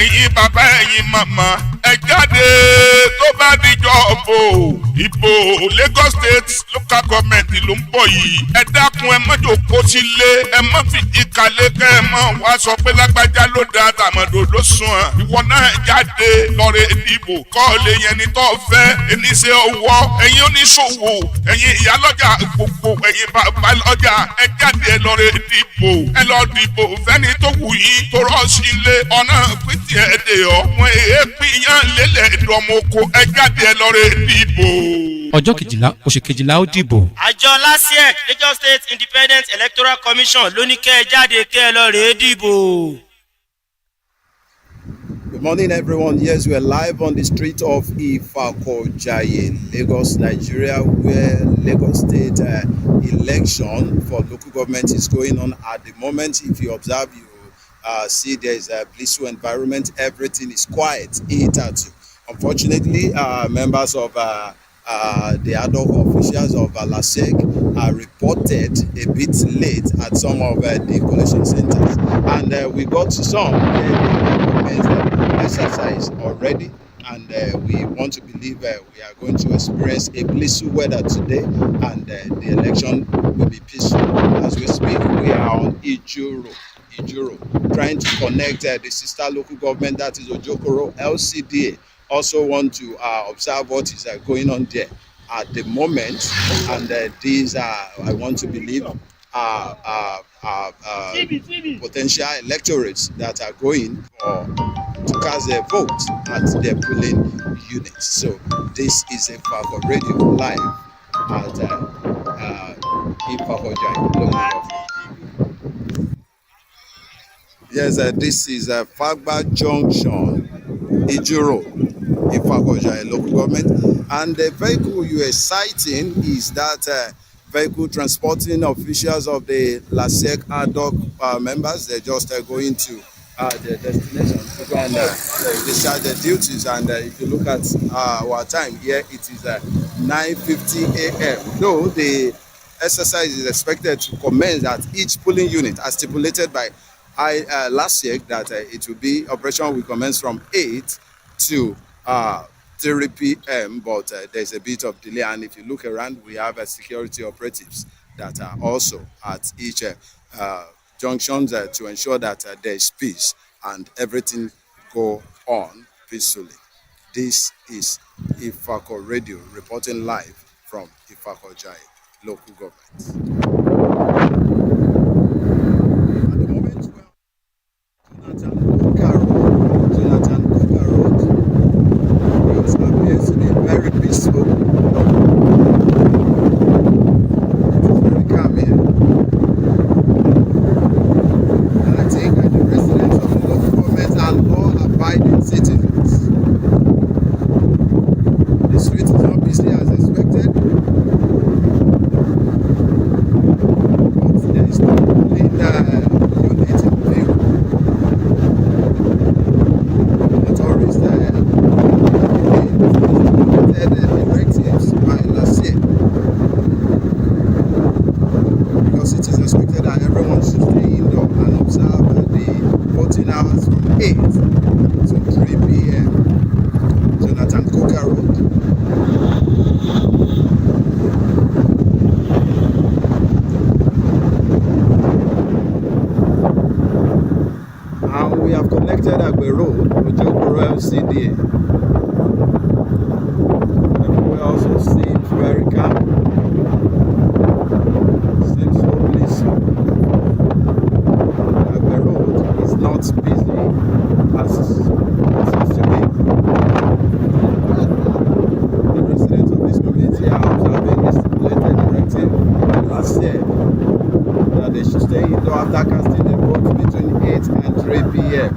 ẹ̀yin bàbá ẹ̀yin màmá ẹ jáde tó bá dijọ́ ìbò Lagos State local government ló ń bọ̀ yìí ẹ dákun ẹ má jókòó sílé ẹ má fìdí kalẹ̀ kẹ́ ẹ má wá sọ pé lágbájá ló dá tàmọ̀dò ló sùn ẹ̀ ìwọ náà jáde lọ́rẹ̀ ìdìbò kọ́ lè yẹn ní tó fẹ́ ẹniṣẹ́ ọwọ́ ẹ̀yin oníṣòwò ẹ̀yin ìyálọ́jà gbogbo ẹ̀yin bàbá lọ́jà ẹ jáde ẹ lọ́rẹ̀ ìdìbò ẹ lọ dìbò fẹ́ni tó wù yín tó rọ́ sílé ọ̀nà pìtì ẹ̀ dè ọ́ wọn èépì yán lélẹ̀ ìdọ̀mọ̀kọ ẹ jáde ẹ lọ́rẹ̀ ìdìbò. ọjọ́ kejìlá oṣù kejìlá ó dìbò. àjọ LASIEC Lagos State Independent Electoral Commission ló ní kẹ́ ẹ jáde kẹ́ ẹ lọ rèé dìbò. Good morning, everyone. Yes, we are live on the street of Ifako-Ijaiye, Lagos, Nigeria, where Lagos State election for local government is going on at the moment. If you observe, you see there is a blissful environment. Everything is quiet. Unfortunately, members of the ad hoc officials of LASIEC are reported a bit late at some of the collection centers, and we got some exercise already, and we want to believe we are going to experience a blissful weather today, and the election will be peaceful. As we speak, we are on Ijoro, trying to connect the sister local government, that is Ojokoro LCDA. Also want to observe what is going on there at the moment, and these are, I want to believe, potential electorates that are going to cast their vote at their polling units. So this is Ifako Radio live at Ifako-Ijaiye. Yes, this is Fagba Junction, Ijoro, Ifako-Ijaiye local government, and the vehicle you are sighting is that vehicle transporting officials of the LASIEC ad hoc members. They're just going to their destination to go and discharge their duties. And if you look at our time here, it is 9:50 a.m. Though the exercise is expected to commence at each polling unit as stipulated by LASIEC, that it will be operation will commence from 8 to 3 p.m. but there's a bit of delay, and if you look around, we have security operatives that are also at each junctions to ensure that there is peace and everything go on peacefully. This is Ifako Radio reporting live from Ifako-Ijaiye local government. At the moment, Jonathan Coker Road appears to be very peaceful. It is very calm here. And I think the residents of the local government are law-abiding citizens. The street is not busy as expected, but there is no unit in view. Authorities directives by LASIEC, because it is expected that everyone should stay indoor and observe the voting hours from 8 to 3 p.m. Jonathan Coker Road. And we have connected Agbe Road, Ojokoro LCDA. Everywhere also seems very calm. Seems so peaceful. Agbe Road is not busy as it used to be. The residents of this community are observing the stipulated directive last year that they should stay indoor after casting their vote between 8 and 3 p.m.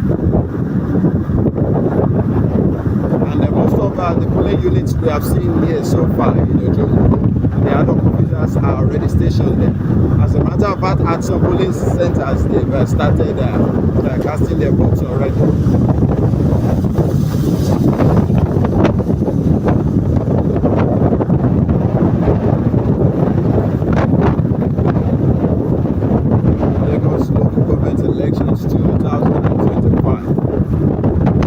And most of the polling units we have seen here so far in Ojokoro, the ad hoc officers are already stationed there. As a matter of fact, at some polling centers, they've started casting their votes already. Lagos local government elections 2025.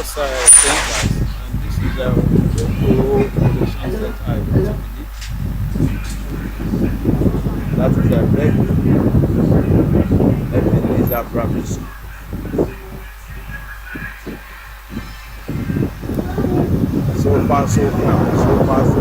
just thinkers, and this is Ojokoro collections that I believe. That is a very Ebenezer Primary School. So far, so good. So far, so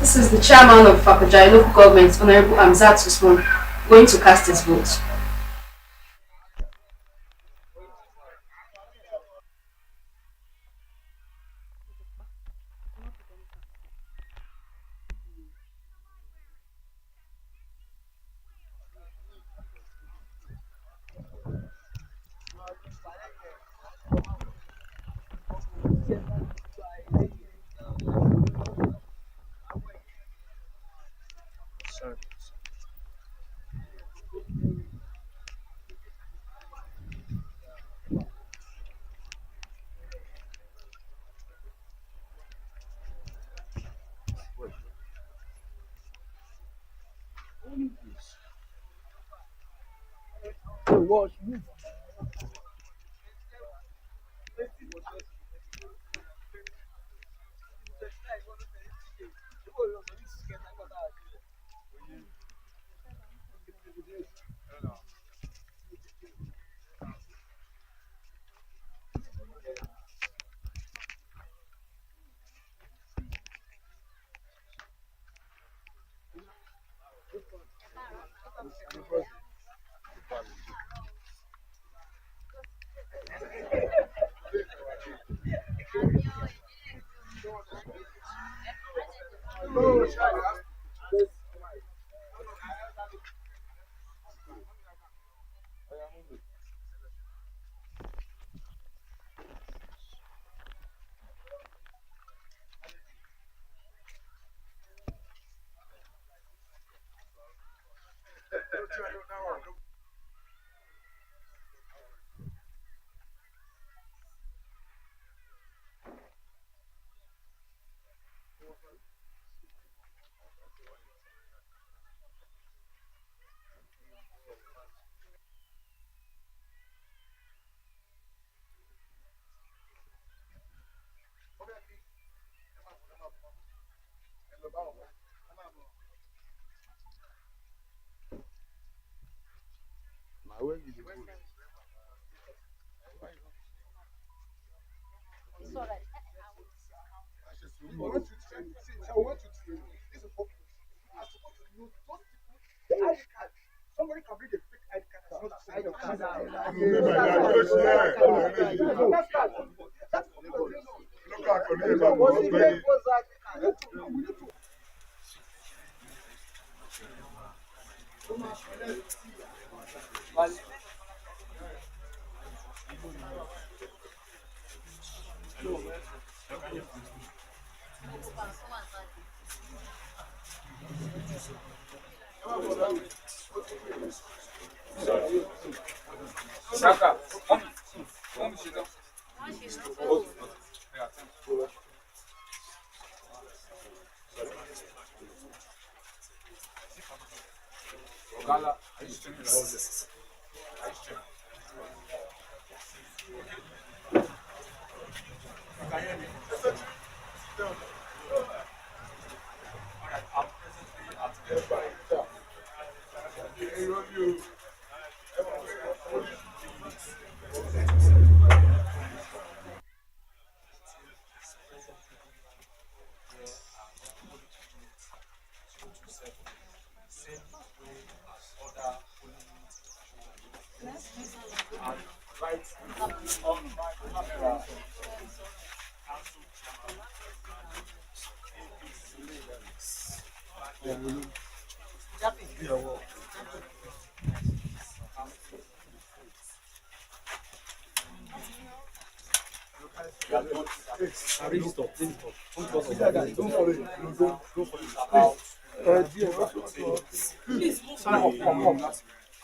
This is the chairman of Ifako-Ijaiye local government, Honorable Amzat Usman, going to cast his vote.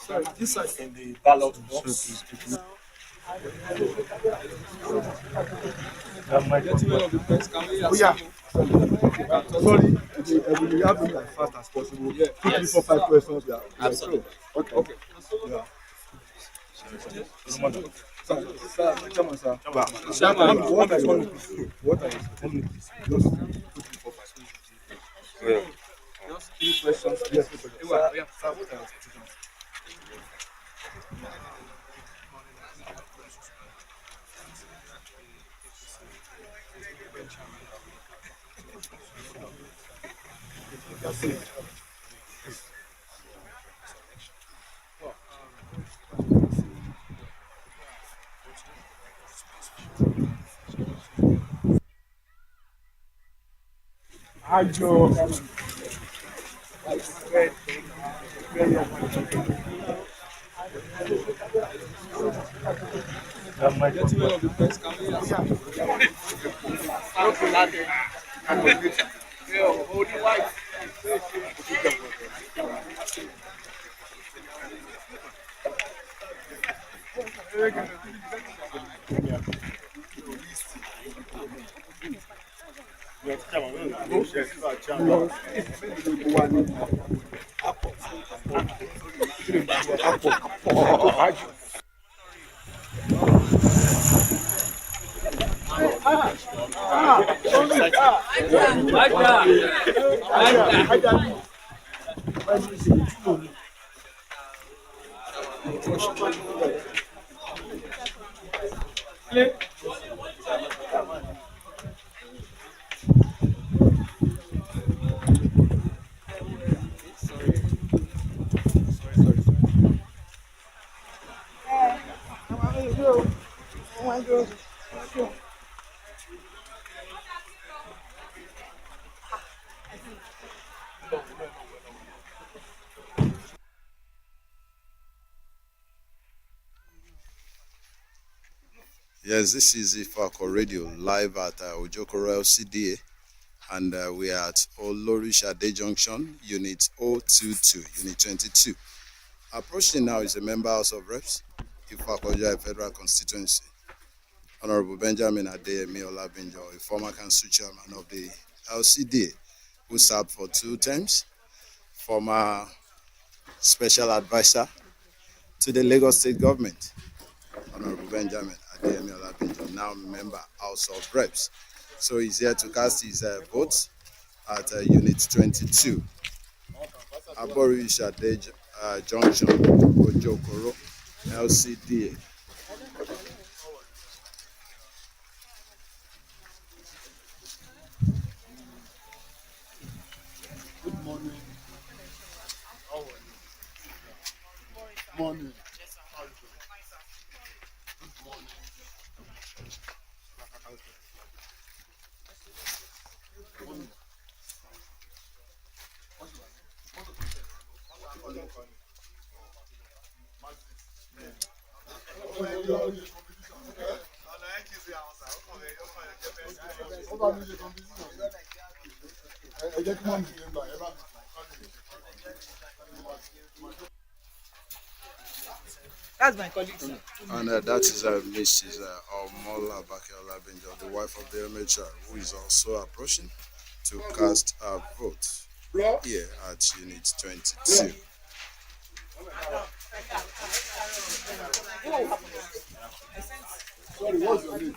Sorry, this side in the ballot box. My gentlemen of the press, can we ask you? Sorry, we have them as fast as possible. Yeah. 2, 3, 4, 5 questions. Yeah. Absolutely. Okay. Okay. Yeah. Sir, Chairman, sir. Chairman. What are your What are your please? Just 2, 3, 4, 5. Yeah. Just 3 questions. Yes, sir. Sir, What are your expectations? My gentlemen of the press, can we ask you? Yes, this is Ifako Radio live at Ojokoro LCDA, and we are at Ijaiye Junction, Unit 022, Unit 22. Approaching now is a member House of Reps, Ifako-Ijaiye Federal Constituency, Honorable Benjamin Adeyemi Olabinjo, a former council chairman of the LCDA, who served for 2 terms, former special advisor to the Lagos State government, Honorable Benjamin Adeyemi Olabinjo, now member House of Reps. So he's here to cast his vote at Unit 22, Ifako-Ijaiye Junction, Ojokoro, LCDA. Good morning. Morning. That's my colleague. And that is Mrs. Omola Olabinjo, the wife of the MHR, who is also approaching to cast a vote here at Unit 22. Sorry, what's your name?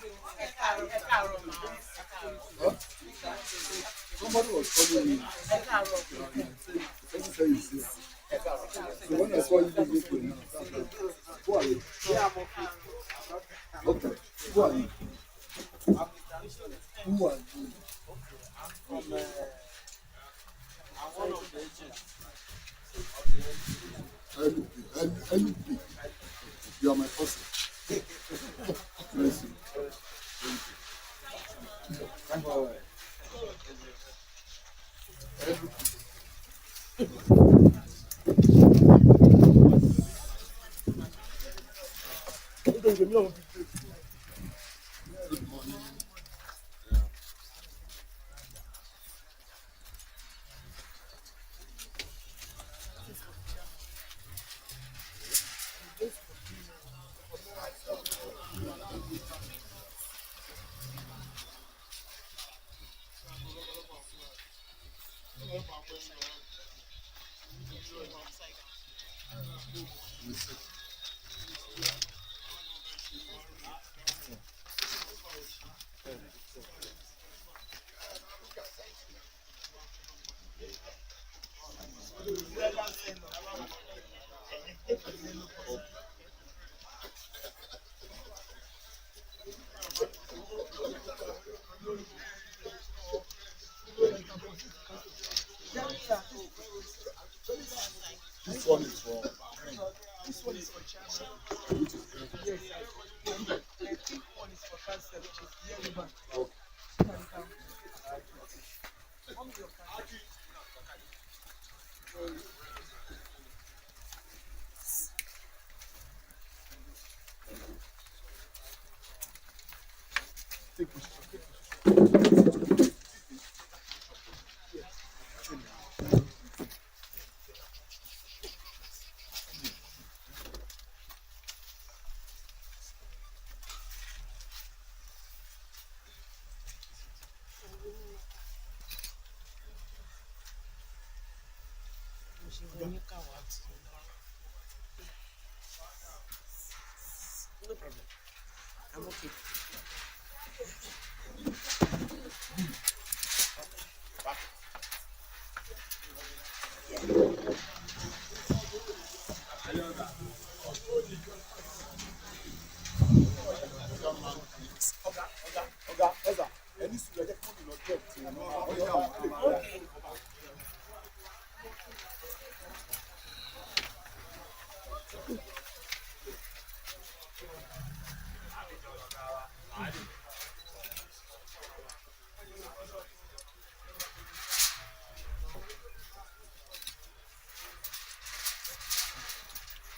Huh? Somebody was calling me. Let me tell you this. So when I saw you this way now, who are you? Okay, who are you? Who are you? I'm one of the agents. LP. You are my person. Bless you. Thank you. Good morning. This one is for No problem. I'm okay.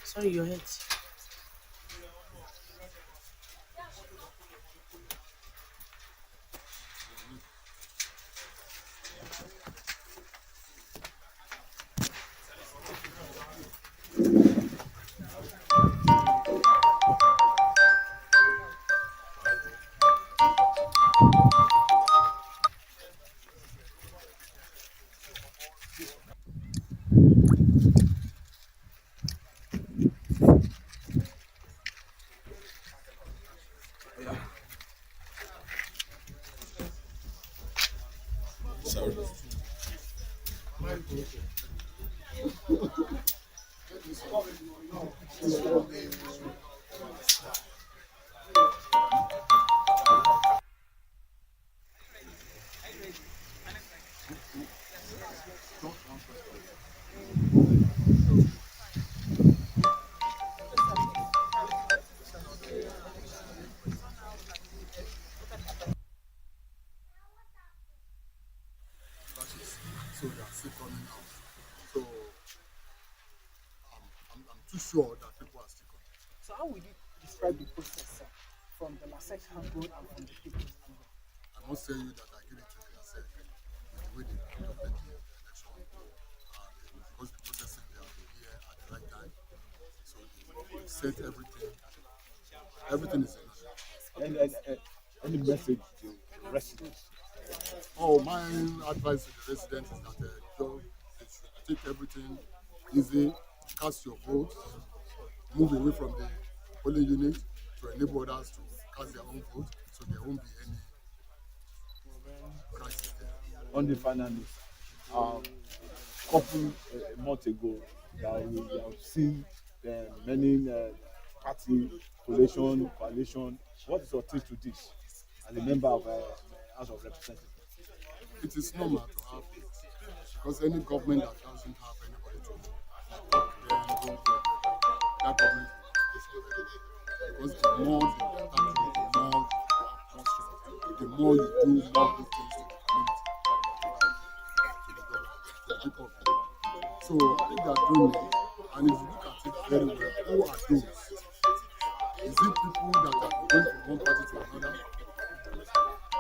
Sorry, your head. Sorry. so they are still coming out. So I'm too sure that people are still coming. So how would you describe the process from the LASEC angle and from the people's angle? I must tell you that I give it to the LASEC with the way they conducted the election, and because the processing they have been here at the right time, so they set everything. Everything is in order. Any message to the residents? Oh, my advice to the residents is that they should take everything easy, cast your vote, move away from the polling unit to enable others to cast their own vote, so there won't be any crisis there. On the final note, couple a month ago, that we have seen many party coalition. What is your take to this as a member of House of Representatives? It is normal to have it because any government that doesn't have anybody to talk them, don't get that government will not because the more they attack you, the more you have construct, the more you do more good things to the community, to the government, to the people. So I think they are doing it, and if you look at it very well, who are those? Is it people that are going from one party to another,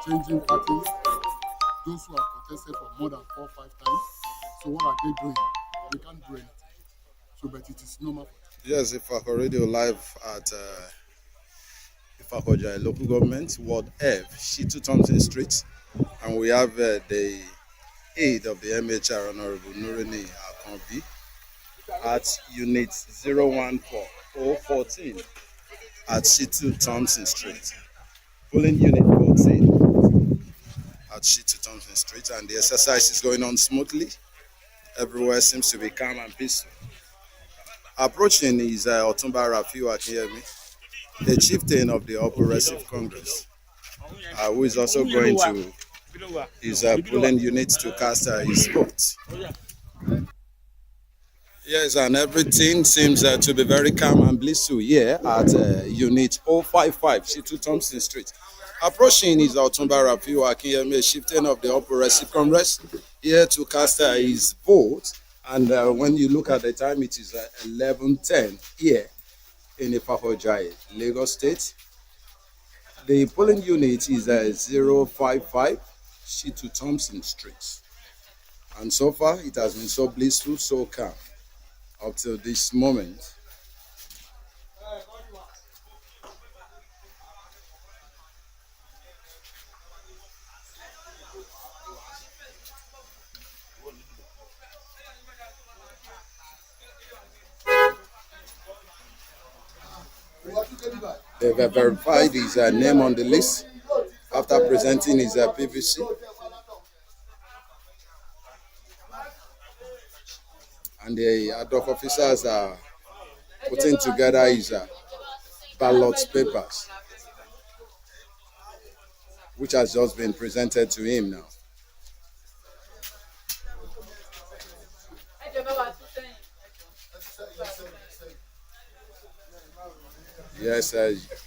changing parties? Those who have contested for more than 4 or 5 times. So what are they doing? They can't do anything. So, but it is normal for them. Yes, Ifako Radio live at Ifako-Ijaiye local government, Ward F, Shitu Thompson Street, and we have the aide of the MHR, Honorable Nurini Akonbi, at Unit 014014 at Shitu Thompson Street. Polling Unit 14 at Shitu Thompson Street, and the exercise is going on smoothly. Everywhere seems to be calm and peaceful. Approaching is Otumba Rafiu Akinyemi, the chieftain of the All Progressive Congress, who is also going to his polling unit to cast his vote. Yes, and everything seems to be very calm and blissful here at Unit 055, Shitu Thompson Street. Approaching is Otumba Rafiu Akinyemi, chieftain of the All Progressive Congress, here to cast his vote. And when you look at the time, it is 11:10 here in Ifako-Ijaiye, Lagos State. The polling unit is 055 Shitu Thompson Street. And so far, it has been so blissful, so calm up till this moment. They've verified his name on the list after presenting his PVC. And the ad hoc officers are putting together his ballot papers, which has just been presented to him now. Yes,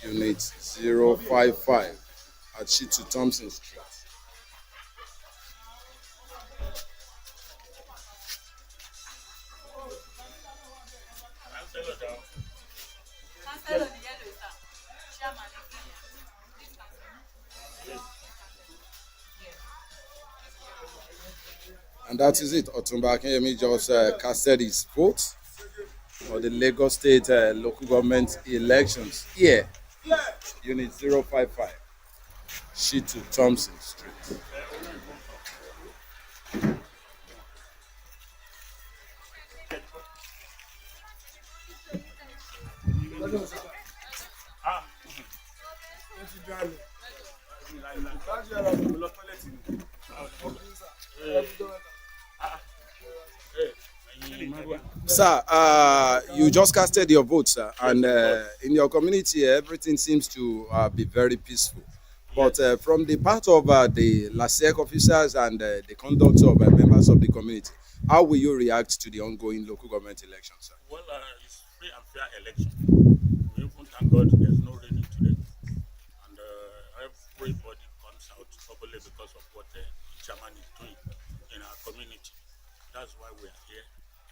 Unit 055 at Shitu Thompson Street. And that is it. Otumba Akinyemi just casted his vote for the Lagos State local government elections here, Unit 055, Shitu Thompson Street. Sir, you just casted your vote, sir, and in your community, everything seems to be very peaceful. But from the part of the LASEC officers and the conduct of members of the community, how will you react to the ongoing local government elections, sir? Well, it's free and fair election. We even thank God there's no raining today, and everybody comes out probably because of what the chairman is doing in our community. That's why we are here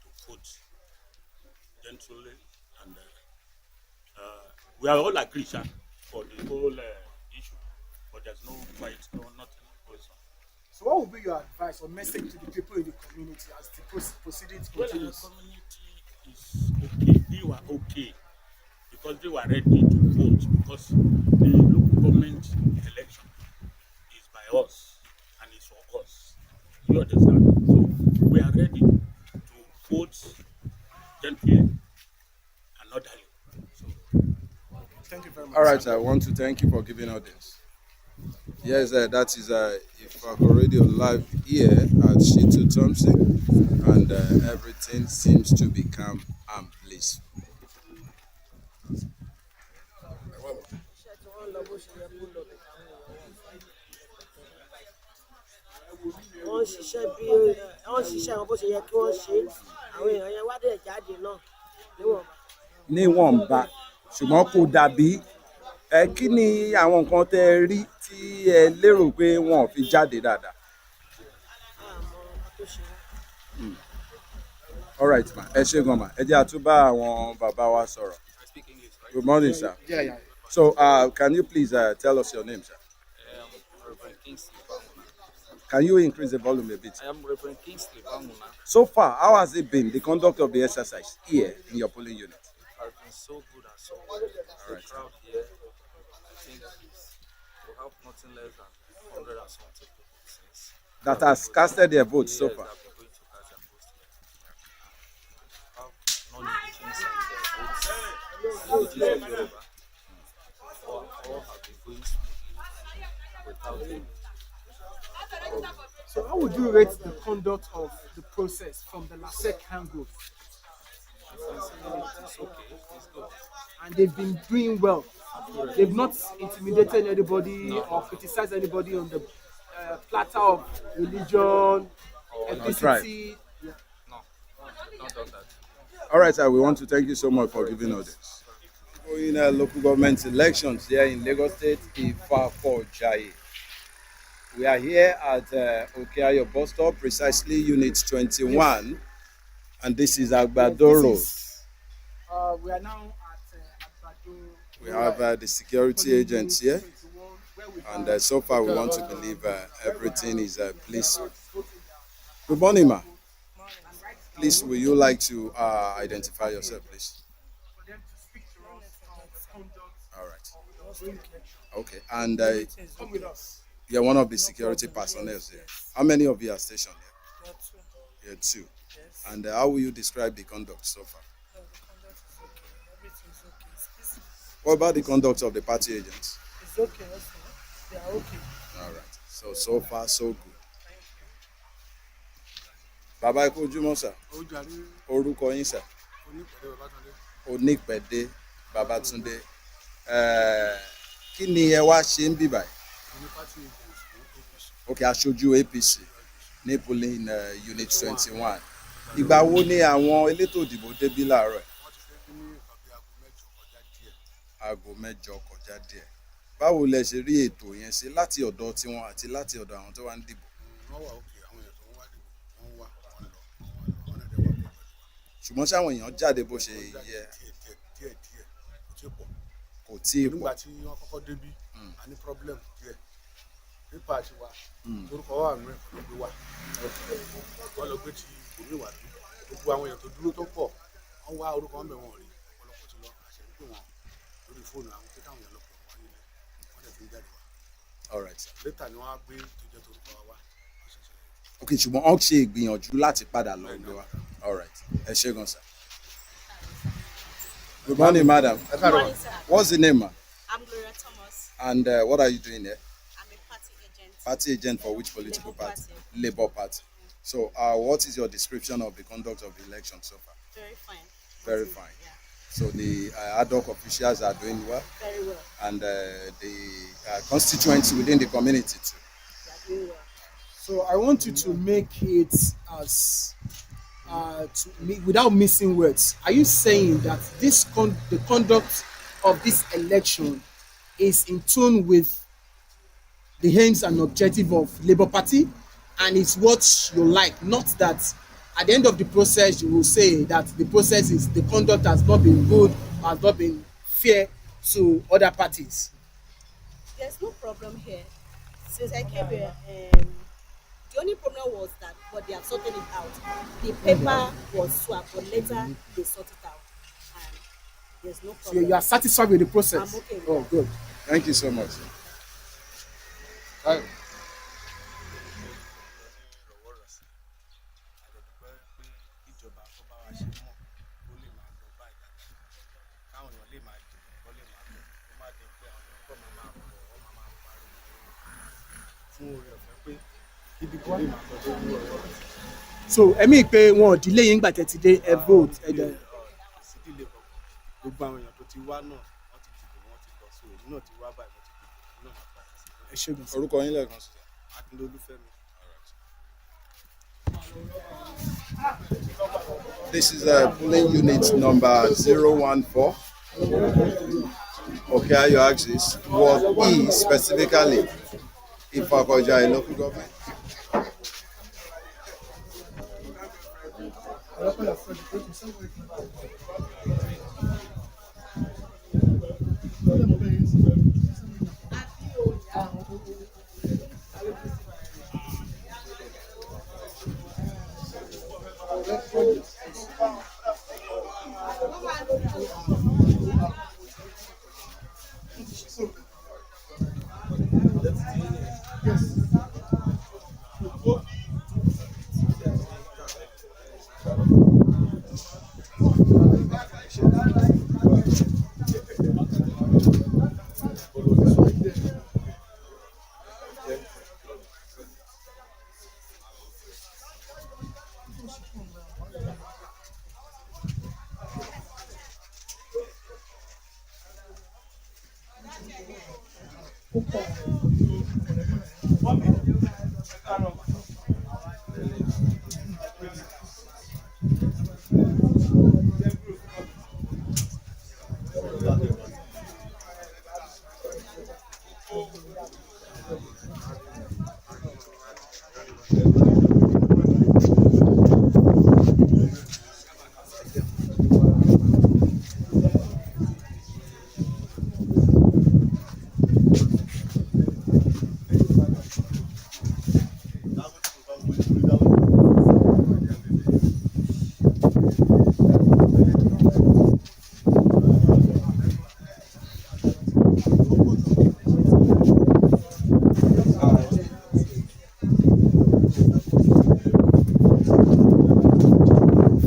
to vote gently, and we are all agreed, sir, for the whole issue, but there's no fight, no nothing goes on. So what would be your advice or message to the people in the community as the proceedings continue? Well, the community is okay. They were okay because they were ready to vote, because the local government election is by us and it's for us. You understand? So we are ready to vote gently and orderly. So, thank you very much. All right, sir. I want to thank you for giving us this. Yes, that is Ifako Radio live here at Shitu Thompson, and everything seems to be calm and blissful. wọ́n ṣiṣẹ́ wọn bó ṣe yẹ kí wọ́n ṣe àwọn èèyàn yẹn wá dẹ̀ jáde náà níwọ̀nba ṣùgbọ́n kò dàbí kí ni àwọn nǹkan tẹ́ ẹ rí tí ẹ lérò pé wọn ò fi jáde dáadáa. All right, ma. Ẹ ṣé gan ma. Ẹ jẹ́ àtúbà àwọn bàbá wa sọ̀rọ̀. Good morning, sir. Yeah. So, can you please tell us your name, sir? Can you increase the volume a bit? I am Reverend Kingsley Bamuna. So far, how has it been, the conduct of the exercise here in your polling unit? It has been so good and so well. All right. The crowd here, I think we have nothing less than 100 and something people since. that has casted their vote so far? That we're going to cast their votes here. Have non-Indigenous votes, villages of Yoruba. All have been going smoothly without any. So how would you rate the conduct of the process from the LASEC angle? It's okay. It's good. And they've been doing well. They've not intimidated anybody or criticized anybody on the platter of religion, ethnicity. No, not done that. All right, sir, we want to thank you so much for giving us this. Going local government elections here in Lagos State, Ifako-Ijaiye. We are here at Ojokoro bus stop, precisely unit 21, and this is Agbado Road. We are now at Agbado. We have the security agents here, and so far we want to believe everything is peaceful. Good morning, ma. Please, will you like to identify yourself, please? All right. Okay, and you're one of the security personnel here. How many of you are stationed here? You're two. And how will you describe the conduct so far? What about the conduct of the party agents? It's okay also. They are okay. All right. So far, so good. Bàbá ẹ kú ojúmọ́ sà. Orúkọ yín sà. Onípẹ̀dé Babátúndé. Kí ni ẹ wá ṣe ń bì báyìí? Okay, aṣojú APC ní polling unit 21. Ìgbà wo ni àwọn elétò ìdìbò débí láàárọ̀? Aago mẹ́jọ kọjá díẹ̀. Báwo lẹ ṣe rí ètò yẹn ṣe láti ọ̀dọ̀ tiwọn àti láti ọ̀dọ̀ àwọn tó wá ń dìbò? Ṣùgbọ́n sáwọn èèyàn jáde bó ṣe yẹ. Kò tí ì pọ̀. Nígbà tí wọ́n kọ́kọ́ débí, a ní problem díẹ̀. Pépà ti wá, orúkọ wà nínú ẹ̀kọ́ ló gbé wá. Wọ́n lọ gbé ti omi wà bí. Gbogbo àwọn èèyàn tó dúró tó pọ̀, wọ́n wá orúkọ wọn bẹ̀ wọ́n rí. Ọ̀pọ̀lọpọ̀ ti lọ, àṣẹ ń pè wọ́n lórí fóònù àwọn pé káwọn èèyàn lọ pè wọ́n nílé. Wọ́n dẹ̀ fi ń jáde wá. All right. Létà ni wọ́n á gbé tó jẹ́ torúkọ wa wá. Okay, ṣùgbọ́n wọ́n ṣe ìgbìyànjú láti padà lọ gbé wa. All right. Ẹ ṣé gan sir. Good morning, madam. Good morning, sir. What's the name, ma? I'm Gloria Thomas. And what are you doing here? I'm a party agent. Party agent for which political Labour party? Party. Labour Party. So, what is your description of the conduct of the election so far? Very fine. Very fine. Yeah. So the ad hoc officials are doing well, Very well. and the constituents within the community too. They are doing well. So I want you to make it as without missing words. Are you saying that the conduct of this election is in tune with the aims and objective of Labour Party, and it's what you like, not that at the end of the process you will say that the conduct has not been good, has not been fair to other parties? There's no problem here. Since I came here, the only problem was that, but they have sorted it out. The paper was swapped, but later they sorted it out. And there's no So problem. you are satisfied with the process? I'm okay with Oh, that. good. Thank you so much. So ẹ̀mí pé wọn ò dílé yín gbà tẹ́tí dé ẹ vote ẹ̀dẹ̀. Gbogbo àwọn èèyàn tó ti wá náà wọ́n ti dìbò wọ́n ti lọ sí òun náà ti wá báyìí wọ́n ti dìbò náà padà sí. Ẹ ṣé gan. Orúkọ yín lẹ́ẹ̀kan sí. Akíndolúfẹ́mi. This is polling unit number 014. Okay, your axis. What is specifically Ifako-Ijaiye local government? Yes.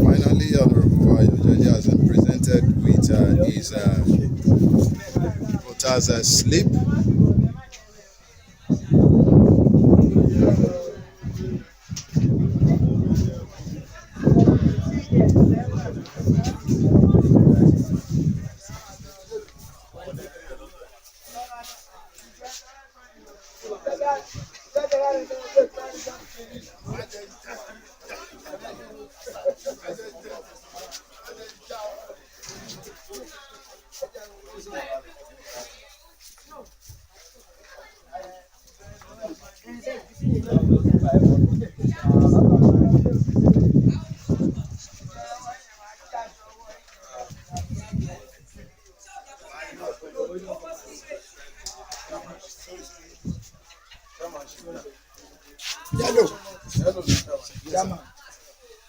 Finally, Honorable Ijaiye has been presented with his voters' slip. Yellow. Chairman.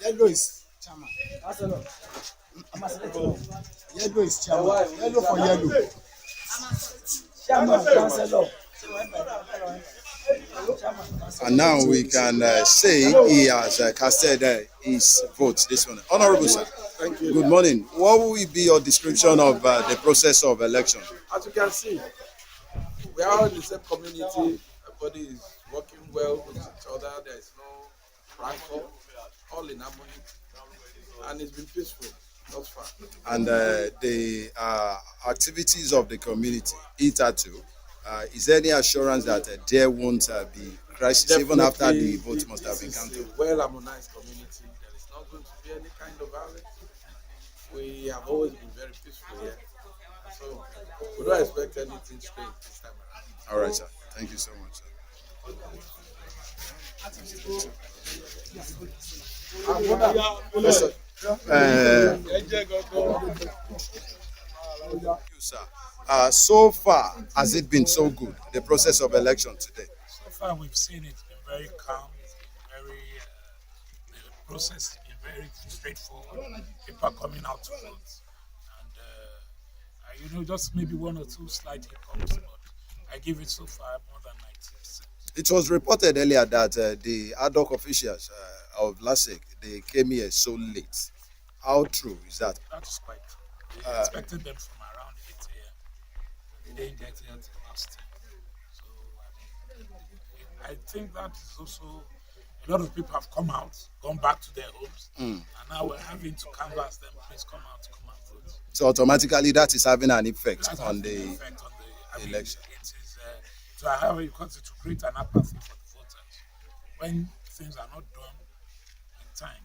Yellow is chairman. Yellow is chairman. Yellow for yellow. Chairman, councillor. And now we can say he has casted his vote this morning. Honorable sir, Thank you. good morning. What will be your description of the process of election? As you can see, we are all in the same community. Everybody is working well with each other. There is no rancor, all in harmony, and it's been peaceful thus far. And the activities of the community, hitherto, is there any assurance that there won't be crisis even after the vote must have been counted? It's a well-harmonized community. There is not going to be any kind of violence. We have always been very peaceful here. So we don't expect anything strange this time around. All right, sir. Thank you so much, sir. Yes, sir. Thank you, sir. So far, has it been so good, the process of election today? So far, we've seen it's been very calm. It's been very, the process has been very straightforward. People are coming out to vote. And, just maybe one or two slight hiccups, but I give it so far more than 90%. It was reported earlier that the ad hoc officials of LASIK, they came here so late. How true is that? That is quite true. We expected them from around 8 a.m. They didn't get here until last time. So, I think that is also, a lot of people have come out, gone back to their homes, and now we're having to canvass them, please come out vote. So automatically that is having an effect on the election. It is, to however you call it, to create an apathy for the voters. When things are not done in time,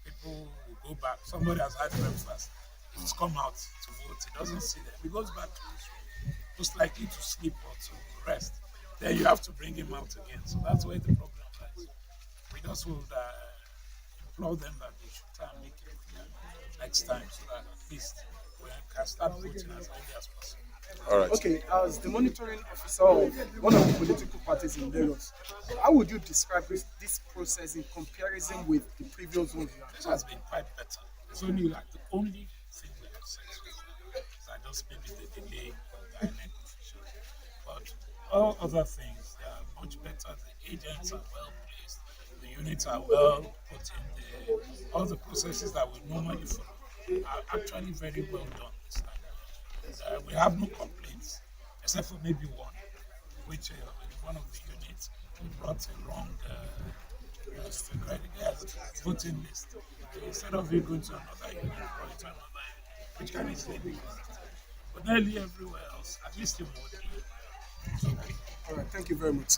people will go back. Somebody has had breakfast, he's come out to vote, he doesn't see them. He goes back to his room, most likely to sleep or to rest. Then you have to bring him out again. So that's where the problem lies. We just would implore them that they should try and make it next time so that at least we can start voting as early as possible. All right. Okay, as the monitoring officer of one of the political parties in Lagos, how would you describe this process in comparison with the previous one? This has been quite better. It's only like the only thing we have said is that just maybe the delay of the INEC officials. But all other things, they are much better. The agents are well placed, the units are well put in there. All the processes that we normally follow are actually very well done this time. We have no complaints, except for maybe one, which one of the units we brought a wrong voting list. So instead of it going to another unit, brought it to another unit, which can easily be visited. But nearly everywhere else, at least in Modi, All right, thank you very much.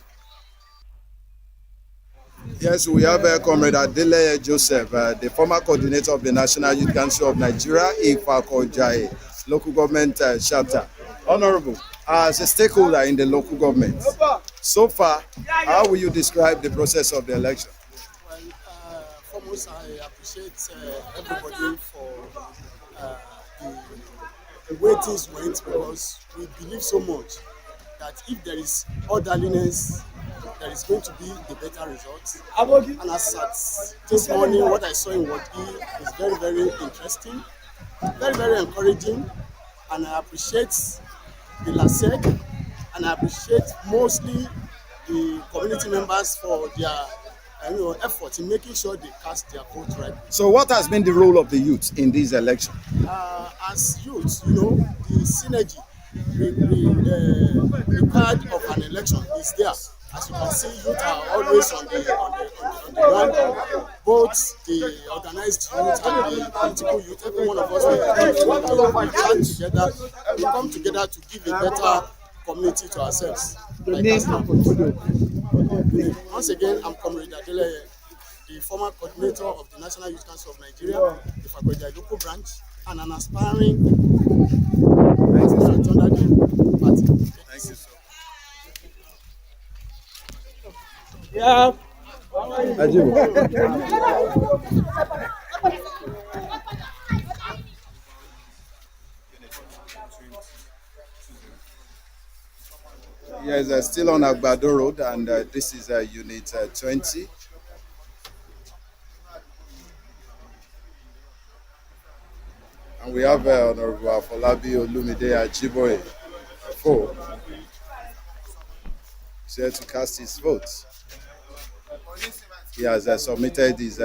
Yes, we have Comrade Adele Joseph, the former coordinator of the National Youth Council of Nigeria, Ifako-Ijaiye, local government chapter. Honorable, as a stakeholder in the local government, so far, how will you describe the process of the election? Well, foremost, I appreciate everybody for uh, the way things went because we believe so much that if there is orderliness, there is going to be a better result. And as at this morning, what I saw in Ward E is very, very interesting, very, very encouraging, and I appreciate the LASEC, and I appreciate mostly the community members for their effort in making sure they cast their vote right. So, what has been the role of the youth in this election? As youth, the synergy required of an election is there. As you can see, youth are always on the ground. Both the organized youth and the political youth, every one of us, we come together. We come together to give a better community to ourselves. Once again, I'm Comrade Adele, the former coordinator of the National Youth Council of Nigeria, the Ifako-Ijaiye local branch, and an aspiring president under the party. Thank you so much. Yeah. Yes, still on Agbado Road, and this is Unit 20. And we have Honorable Afolabi Olumide Ajiboye, 4. He's here to cast his vote. He has submitted his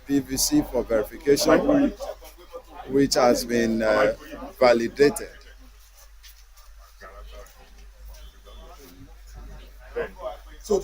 PVC for verification, which has been validated. So,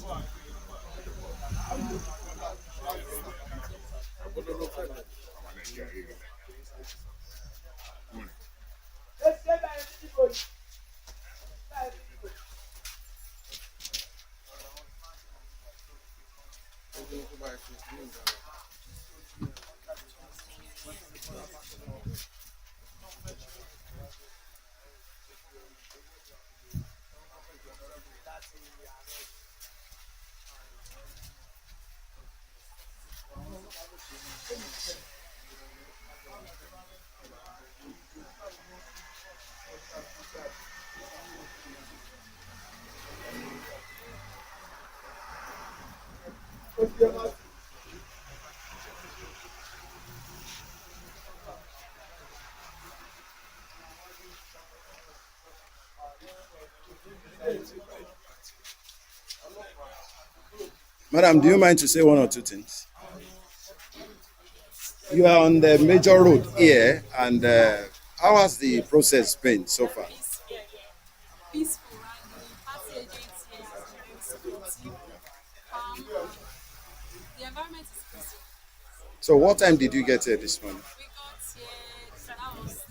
Madam, do you mind to say one or two things? You are on the major road here, and how has the process been so far? Peaceful, and the party agents here has been very supportive, calm, and the environment is peaceful. So, what time did you get here this morning? We got here, that was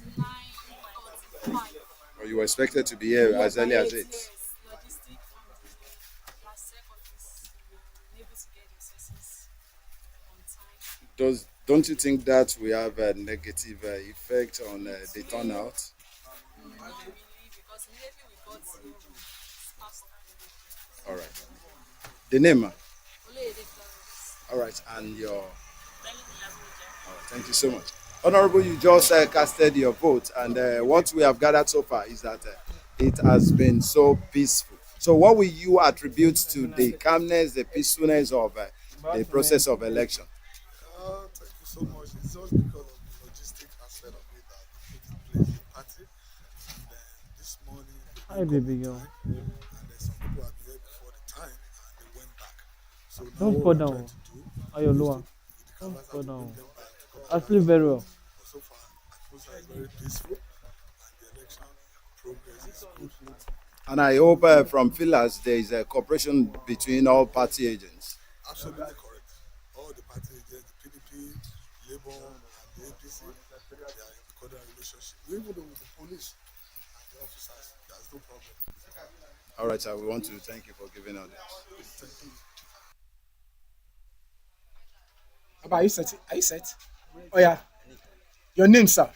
9:45. Or you were expected to be here as early as 8? Yes, logistic from the LASEC office, able to get the resources on time. Don't you think that we have a negative effect on the turnout? Not really, because immediately we got here, we passed time. All right. The name? Only a All right, and your... Thank you so much. Honorable, you just casted your vote, and what we have gathered so far is that it has been so peaceful. So what will you attribute to the calmness, the peacefulness of the process of election? Thank you so much. It's just because of the logistic aspect of it that we put in place the party. And this morning, Hi, baby girl. And some people have been here before the time and they went back. So now Don't what fall we're down. trying to do Are you lower? Don't fall down. I sleep very well. But so far, atmosphere is very peaceful and the election progress is good. And I hope from Philas there is a cooperation between all party agents. Absolutely correct. All the party agents, the PDP, Labour, and the APC, they are in cordial relationship. Even though with the police and the officers, there's no problem. All right, sir. We want to thank you for giving us this. Abba, are you set? Are you set? Oh yeah. Your name, sir?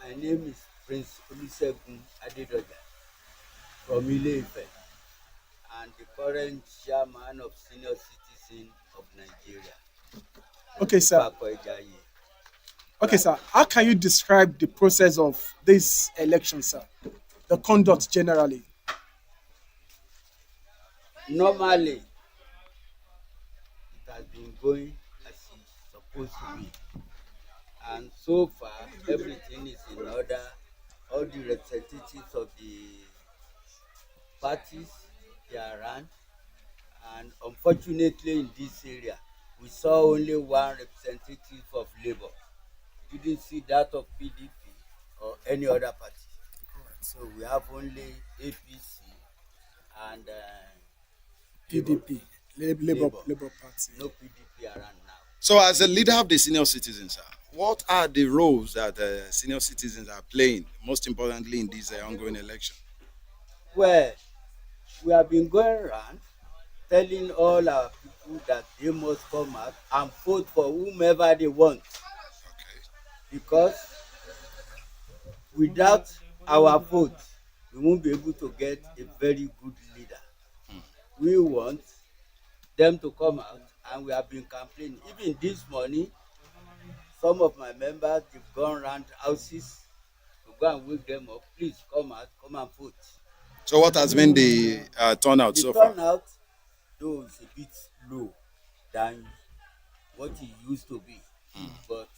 My name is Prince Olusegun Adedoja from Ile-Ife and the current chairman of Senior Citizen of Nigeria. Okay, sir. Ifako-Ijaiye. Okay, sir. How can you describe the process of this election, sir? The conduct generally. Normally, it has been going as it's supposed to be. And so far, everything is in order. All the representatives of the parties, they are around. And unfortunately, in this area, we saw only one representative of Labour. We didn't see that of PDP or any other party. So we have only APC and PDP, Labour Party. No PDP around now. So, as a leader of the senior citizens, sir, what are the roles that senior citizens are playing, most importantly in this ongoing election? Well, we have been going around telling all our people that they must come out and vote for whomever they want. Okay. Because without our vote, we won't be able to get a very good leader. We want them to come out, and we have been campaigning. Even this morning, some of my members, they've gone around houses to go and wake them up. Please come out, come and vote. So, what has been the turnout so far? The turnout, though, is a bit low than what it used to be. But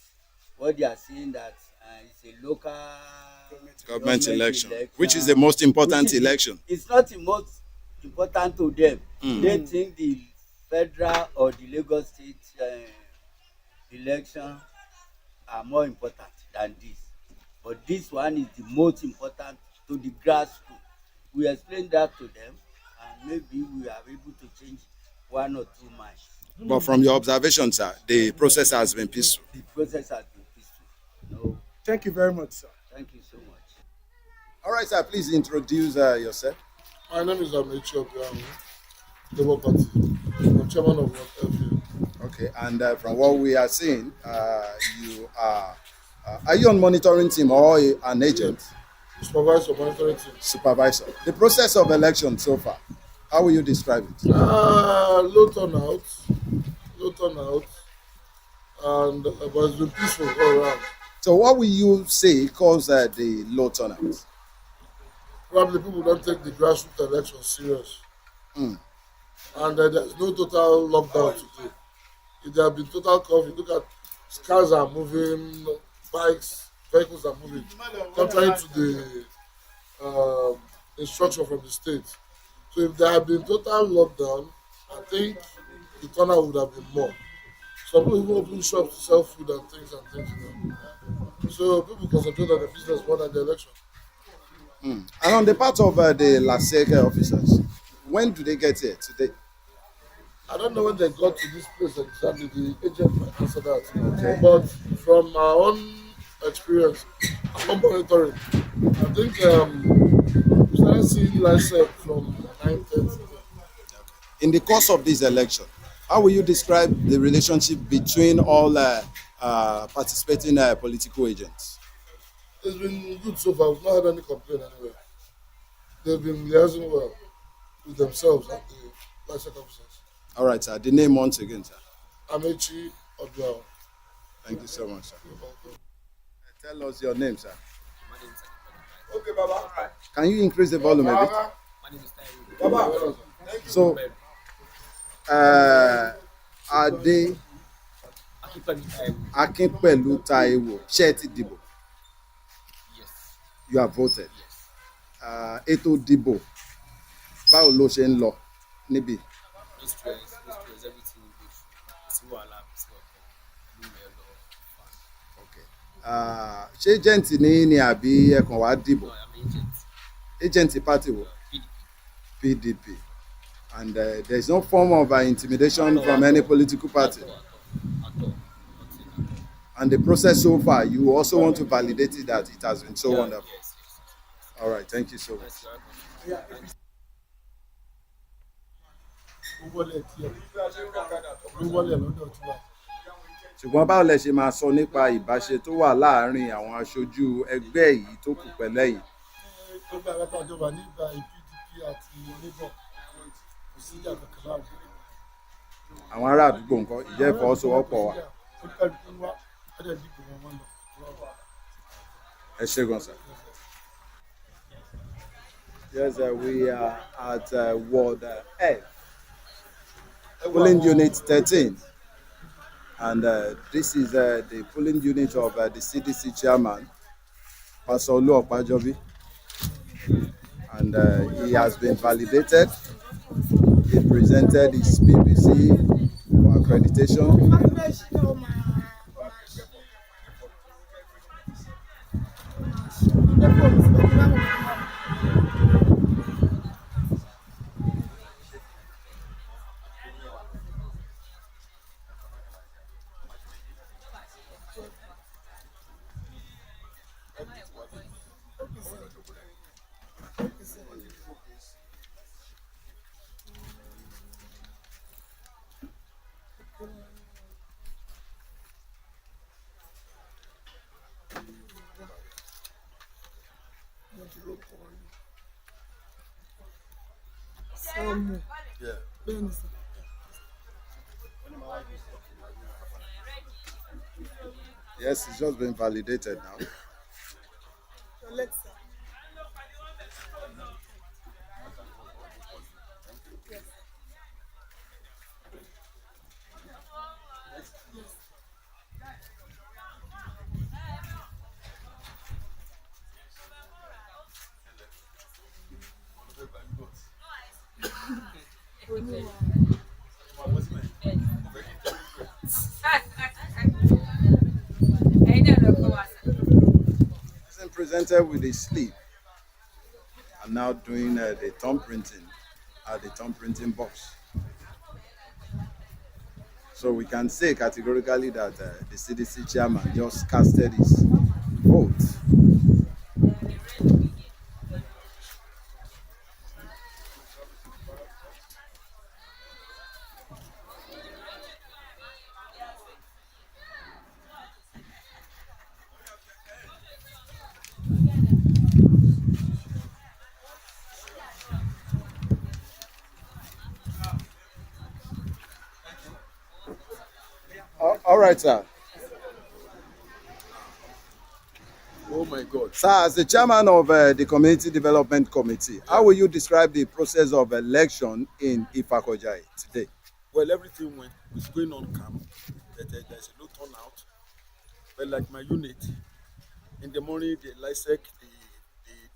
what they are saying that it's a local Government election, which is the most important election. It's not the most important to them. They think the federal or the Lagos State election are more important than this. But this one is the most important to the grassroots. We explain that to them, and maybe we are able to change one or two minds. But from your observation, sir, the process has been peaceful. The process has been peaceful. No. Thank you very much, sir. Thank you so much. All right, sir, please introduce yourself. My name is Ifako-Ijaiye, Labour Party. I'm chairman of FA. Okay, and from what we are seeing, you are you on monitoring team or an agent? Supervisor, monitoring team. Supervisor. The process of election so far, how will you describe it? Low turnout, and but it's been peaceful all around. So what will you say caused the low turnout? Probably people don't take the grassroots election serious. And there's no total lockdown today. If there have been total coverage, look at cars are moving, vehicles are moving, contrary to the instruction from the state. So if there had been total lockdown, I think the turnout would have been more. Some people even open shops to sell food and things. So people concentrate on the business more than the election. And on the part of the LASEC officers, when do they get here today? I don't know when they got to this place exactly. The agent might answer that. Okay. But from our own experience, I'm monitoring. I think we started seeing LASEC from 9:30. In the course of this election, how will you describe the relationship between all participating political agents? It's been good so far. We've not had any complaint anywhere. They've been liaising well with themselves and the LASEC officers. All right, sir. The name once again, sir. Amechi Odwell. Thank you so much, sir. Tell us your name, sir. Okay, Baba. Can you increase the volume a bit? My name is Taiwo. Baba. So, Ade Akinpelu Taiwo, ṣé ẹ ti dìbò? Yes. You have voted. Yes. Ètò ìdìbò, báwo ló ṣe ń lọ níbí? No stress, everything will go through. See what I see what Okay. Ṣé agent ni àbí ẹ kàn wá dìbò? No, I'm an agent. Agent party wo? PDP. PDP. And there's no form of intimidation from any political party. At all. And the process so far, you also want to validate it that it has been so wonderful. Yes. All right, thank you so much. Yes, ó wọlé tiẹ̀ ló wọlé lọ́dọ̀ tiwa. ṣùgbọ́n báwo lẹ ṣe máa sọ nípa ìbáṣe tó wà láàárín àwọn aṣojú ẹgbẹ́ yìí tó kù pẹ̀lẹ́ yìí. Gbogbo àwọn tá a jọ wà nígbà PDP àti Labour kò sí ìjà kankan láàrin. àwọn ará àdúgbò nǹkan ìjẹ́ ìfọwọ́sowọ́pọ̀ wa. Oníkálukú wá ọ̀dẹ̀ dìbò wọn lọ. ẹ ṣé gan sir. Yes, we are at Ward F, polling unit 13. And this is the polling unit of the CDC chairman, Pastor Olu Opajobi. And he has been validated. He presented his PVC for accreditation. Yes, it's just been validated now. Isn't presented with a sleeve. I'm now doing the thumb printing at the thumb printing box. So we can say categorically that the CDC chairman just casted his vote. All right, sir. Oh my God. Sir, as the chairman of the Community Development Committee, how will you describe the process of election in Ifako-Ijaiye today? Well, everything was going on calm. There's a low turnout. But like my unit, in the morning, the LISEC,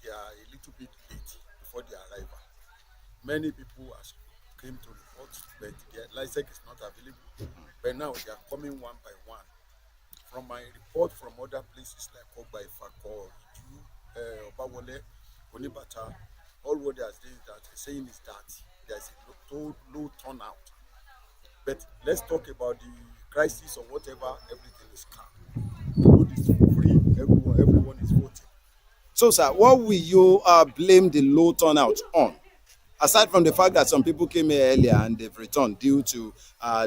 they are a little bit late before their arrival. Many people came to report, but the LISEC is not available. But now they are coming one by one. From my report from other places like Ogba, Ifako-Ijaiye, Obawole, Onibata, all what they are saying is that there's a low turnout. But let's talk about the crisis or whatever, everything is calm. The road is free, everyone is voting. So, sir, what will you blame the low turnout on? Aside from the fact that some people came here earlier and they've returned due to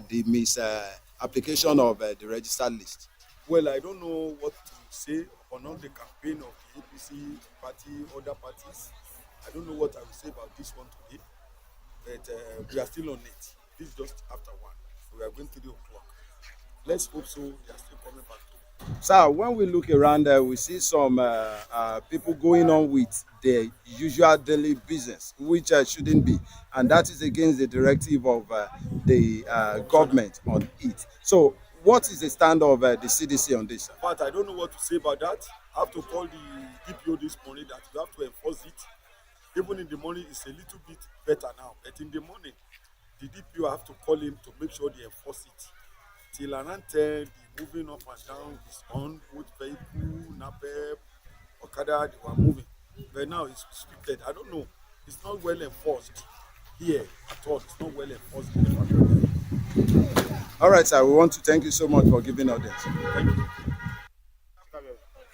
the misapplication of the registered list. Well, I don't know what to say on all the campaign of the APC party, other parties. I don't know what I will say about this one today, but we are still on it. This is just after 1. So we are going to 3 o'clock. Let's hope so. They are still coming back. Sir, when we look around, we see some people going on with their usual daily business, which shouldn't be. And that is against the directive of the government on it. So, what is the stand of the CDC on this? But I don't know what to say about that. I have to call the DPO this morning that you have to enforce it. Even in the morning, it's a little bit better now. But in the morning, the DPO have to call him to make sure they enforce it. Till around 10, the moving up and down is on with vehicle, NAPEP, Okada, they were moving. But now it's restricted. I don't know. It's not well enforced here at all. It's not well enforced in the factory. All right, sir. We want to thank you so much for giving us this. Thank you.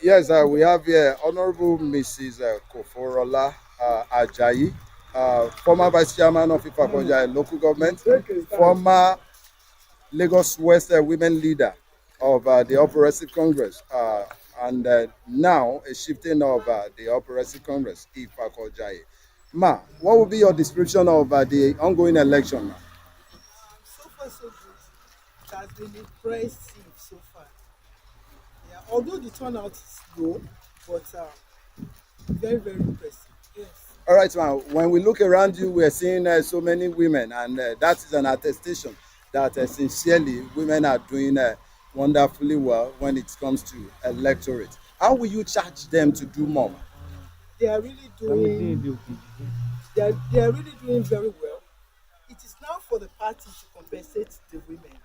Yes, we have here Honorable Mrs. Ifako-Ijaiye. former Vice Chairman of Ifako-Ijaiye local government, former Lagos West women leader of the All Progressive Congress, and now a shifting of the All Progressive Congress, Ifako-Ijaiye. Ma, what will be your description of the ongoing election? Ma? So far, so good. It has been impressive so far. Yeah, although the turnout is low, but very, very impressive. Yes. All right, man. When we look around you, we are seeing so many women, and that is an attestation that sincerely women are doing wonderfully well when it comes to electorate. How will you charge them to do more? They are really doing. They are really doing very well. It is now for the party to compensate the women,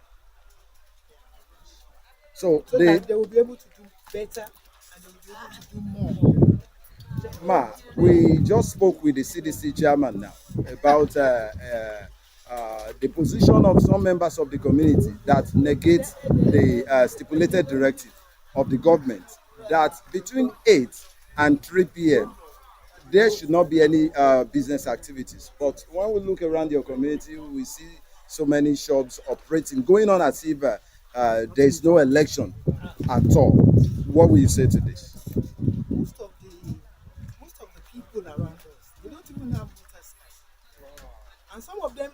so that they will be able to do better and they will be able to do more. Ma, we just spoke with the CDC chairman now about the position of some members of the community that negate the stipulated directive of the government that between 8 and 3 p.m. there should not be any business activities. But when we look around your community, we see so many shops operating, going on as if there is no election at all. What will you say to this? Most of the people around us, they don't even have voters card, and some of them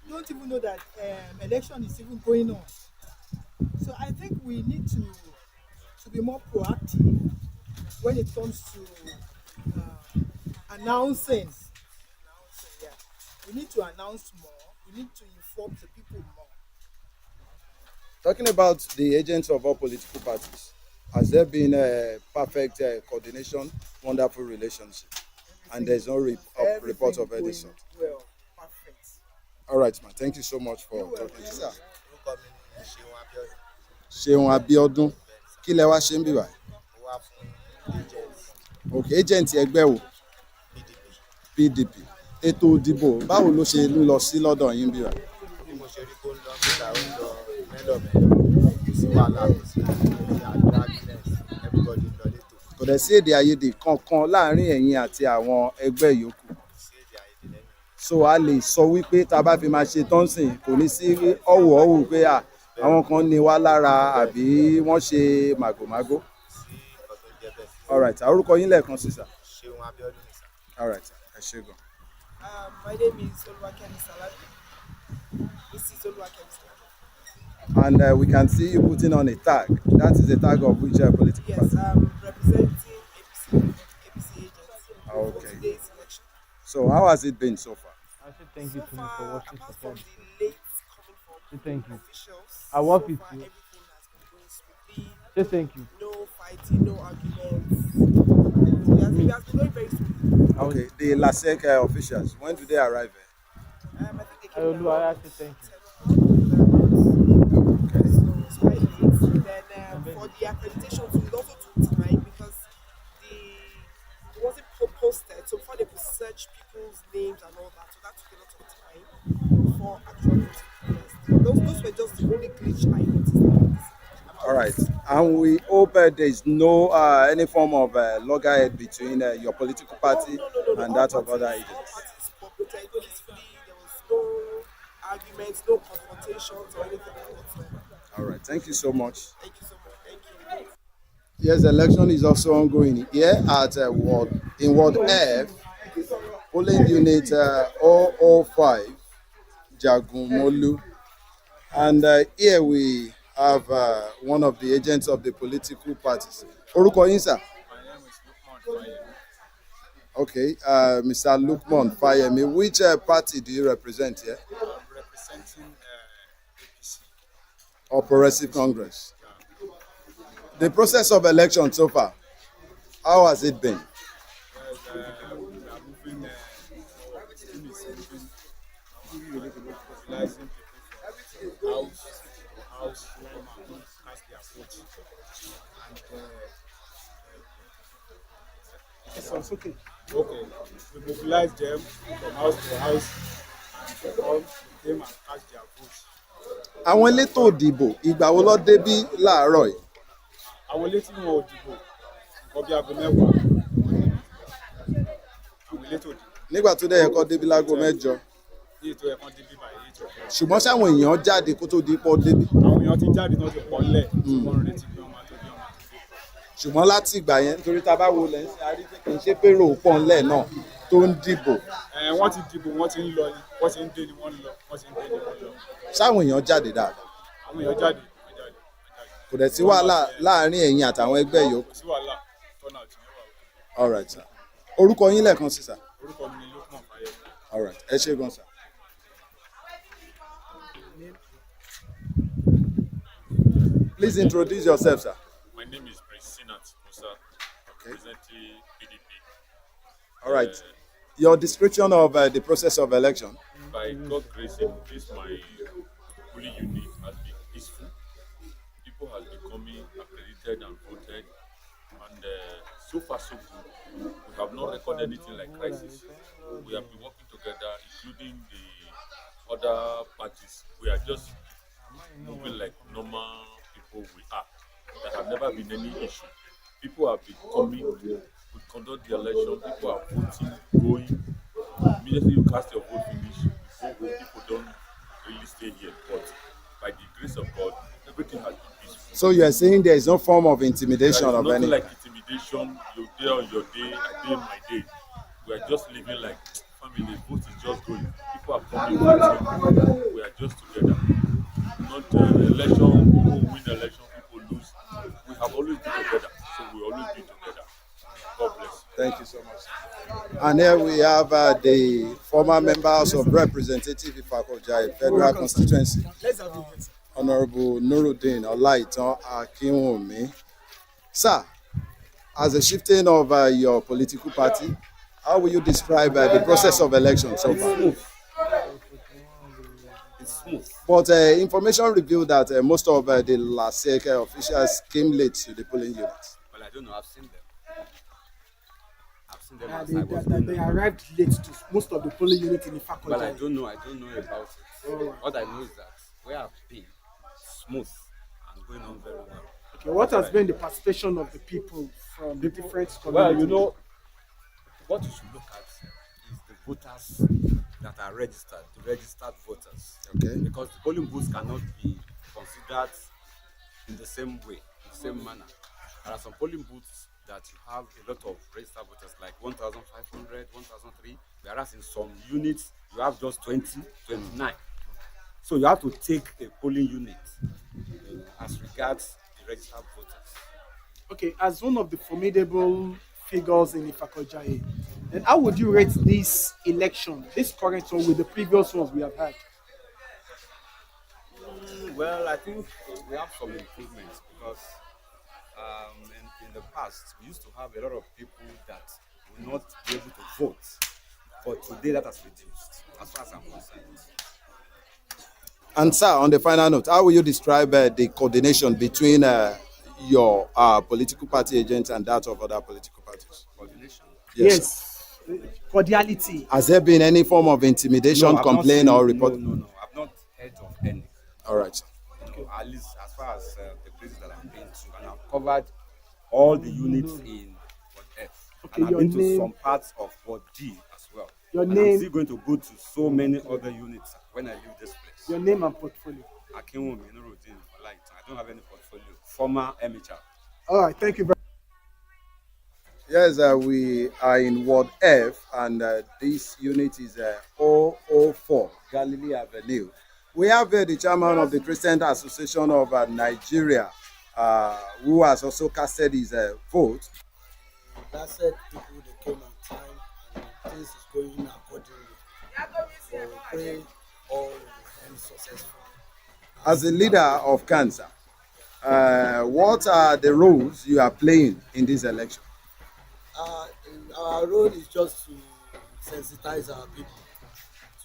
don't even know that election is even going on. So I think we need to be more proactive when it comes to announcing. Yeah. We need to announce more. We need to inform the people more. Talking about the agents of all political parties, has there been a perfect coordination, wonderful relationship, and there's no report of any sort? Well, perfect. All right, man. Thank you so much for talking. Sir. Ṣeun Abiodun, kí lẹ wá ṣe ń bí wa? Okay, agent ẹgbẹ́ wo? PDP. Ètò ìdìbò báwo ló ṣe ń lọ sí lọ́dọ̀ yín bí wa? Bí mo ṣe rí kó ń lọ níta ó ń lọ mẹ́lọ̀mẹ́lọ̀, kò sí wàhálà, kò sí àdúràgínẹ́s, everybody ń lọ létò. Kò dẹ̀ sí èdè àìyedè kankan láàárín ẹ̀yin àti àwọn ẹgbẹ́ yòókù. So a lè sọ wípé tá a bá fi máa ṣe tọ́nsìn kò ní sí ọ̀wọ̀ọ̀wù pé àwọn kan ní wá lára àbí wọ́n ṣe màgòmágó. All right, orúkọ yín lẹ́ẹ̀kan sí sà. Ṣeun Abiodun ni sà. All right, ẹ ṣé gan. My name is Oluwakemi Salabi. Mrs. Oluwakemi Salabi. And we can see you putting on a tag. That is a tag of which political party? Yes, I'm representing APC agents for today's election. So how has it been so far? I should thank you So to me for far, watching apart for from the late coming from thank you. officials, I work so with far you. everything has been going smoothly. Say thank you. No fighting, no arguments. It has been going very smoothly. Okay, the LASEC officials, when do they arrive? I think they I came will say thank you. it's quite late. Then for the accreditation too, it also took time because it wasn't posted. So before they could search people's names and all that, so that took a lot of time before actual voting. Those were just the only glitch I noticed. All right, and we hope there is no any form of loggerhead between your political party and that of other agents. All parties cooperated peacefully. There was no arguments, no confrontations or anything like that. All right, thank you so much. Thank you so much. Thank you. Yes, election is also ongoing here at in Ward F, polling unit 005, Jagumolu. And here we have one of the agents of the political parties. Orúkọ yín sà? Okay, Mr. Lukman Fayemi, which party do you represent here? I'm representing APC. Or Progressive Congress? The process of election so far, how has it been? We are moving, the team is moving, mobilizing people from house to house, to cast their vote. And It's okay. okay, we mobilize them from house to house and they come and cast their vote. Àwọn elétò ìdìbò ìgbà wo ló débí láàárọ̀ yìí? Àwọn elétò ìdìbò nǹkan bí aago 10 àwọn elétò ìdìbò. nígbà tó dẹ̀ yẹ kó débi láago mẹ́jọ Èyí tó yẹ kán débi báyìí, èyí tó yẹ kán. ṣùgbọ́n sáwọn èèyàn jáde kó tó di pọ́ débi. Àwọn èèyàn ti jáde náà ti pọ̀ ńlẹ̀ tí wọ́n ń retí pé wọ́n máa tó dé, wọ́n máa tó dé. ṣùgbọ́n láti ìgbà yẹn nítorí tá a bá wo lẹ́yìn sí arí pé kì í ṣe pé rò pọ̀ ńlẹ̀ náà tó ń dìbò. Wọ́n ti dìbò, wọ́n ti ń lọ ni, wọ́n ti ń dé ni wọ́n ń lọ, wọ́n ti ń dé ni wọ́n ń lọ. sáwọn èèyàn jáde dáadáa. Àwọn èèyàn jáde. kò dẹ̀ sí wàhálà láàárín ẹ̀yin àtàwọn ẹgbẹ́ yòókù. Kò sí wàhálà, turn out yẹn wà. all right sir. orúkọ yín lẹ́ẹ̀kan sí sir. Orúkọ mi ni Lókùn Fáyẹmí. all right ẹ ṣé gan sir. Please introduce yourself, sir. My name is Prince Sinat Musa, representing PDP. All right. Your description of the process of election. By God's grace, this my polling unit has been peaceful. People have been coming, accredited and voted, and so far so good. We have not recorded anything like crisis. We have been working together, including the other parties. We are just moving like normal people we are. There have never been any issue. People have been coming, we conduct the election, people are voting, going. Immediately you cast your vote finish, you go home, people don't really stay here. But by the grace of God, everything has been peaceful. So you are saying there is no form of intimidation of any? Nothing like intimidation, you're there on your day, I day my day. We are just living like family, vote is just going. People are coming, voting, we are just together. Not election, people win election, people lose. We have always been together, so we always be together. God bless. Thank you so much. And here we have the former member House of Representative Ifako-Ijaiye Federal Constituency, Honorable Nuruddin Olaitan Akinwumi. Sir, as a shifting of your political party, how will you describe the process of election so far? It's smooth. But information revealed that most of the LASEC officials came late to the polling units. Well, I don't know. I've seen them. I've seen them as I was going They there. arrived late to most of the polling units in Ifako-Ijaiye. Well, I don't know about it. What I know is that where I've been, smooth and going on very well. Okay, what has been the participation of the people from the different communities? Well, you know, what you should look at is the voters that are registered, the registered voters. Okay. Because the polling booths cannot be considered in the same way, in the same manner. There are some polling booths that you have a lot of registered voters, like 1,500, 1,003, whereas in some units you have just 20, 29. So you have to take a polling unit as regards the registered voters. Okay, as one of the formidable figures in Ifako-Ijaiye, then how would you rate this election, this current one, with the previous ones we have had? Well, I think we have some improvements because in the past we used to have a lot of people that would not be able to vote, but today that has reduced as far as I'm concerned. And sir, on the final note, how will you describe the coordination between your political party agents and that of other political parties? Coordination? Yes. Cordiality. Has there been any form of intimidation, complaint, or report? No, I've not heard of any. All right, sir. You know, at least as far as the places that I've been to, and I've covered all the units in Ward F. Okay, and I've your been to name? some parts of Ward G as well. Your and name? I'm still going to go to so many other units when I leave this place. Your name and portfolio. Akinwumi Nuruddin Olaitan. I don't have any portfolio. Former MHR. All right, thank you very much. Yes, we are in Ward F, and this unit is 004 Galilee Avenue. We have the chairman of the Christian Association of Nigeria, who has also casted his vote. That said, people they came on time and things is going accordingly. So we pray all will end successful. As a leader of cancer, what are the roles you are playing in this election? Our role is just to sensitize our people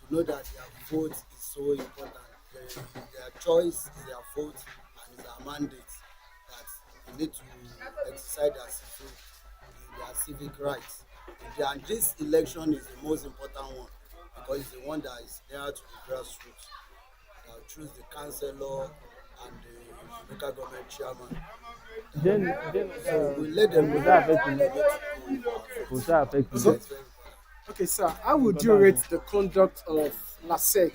to know that their vote is so important. Their choice is their vote and it's our mandate that they need to exercise their civic rights. And this election is the most important one because it's the one that is there to the grassroots. They'll choose the councillor and the local government chairman. Then so we let them know will that affect you? Will that affect you? Okay, sir, how would you rate the conduct of LASEC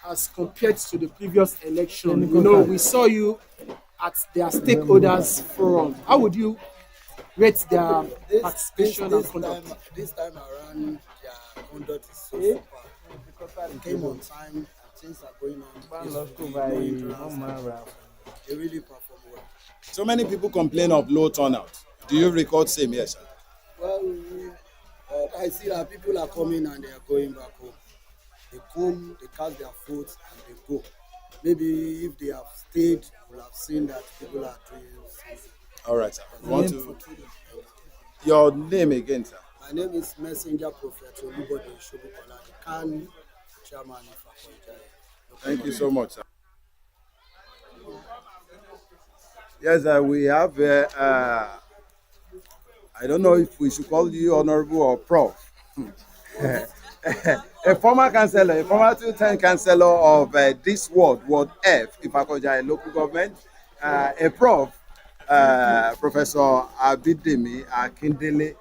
as compared to the previous election? You know, we saw you at their stakeholders forum. How would you rate their participation and conduct? This time around, their conduct is so super. They came on time and things are going on peacefully, no hindrance. They really perform well. So many people complain of low turnout. Do you record same? Yes, sir. Well, I see that people are coming and they are going back home. They come, they cast their votes and they go. Maybe if they have stayed, we'll have seen that people are doing something. All right, sir. Your name again, sir? My name is Messenger Prophet Olubode Shobukola, the CAN chairman Ifako-Ijaiye. Thank you so much, sir. Yes, we have, I don't know if we should call you honorable or prof. A former councillor, a former 2-time councillor of this Ward F, Ifako-Ijaiye local government, a prof, Professor Abidemi Akindele.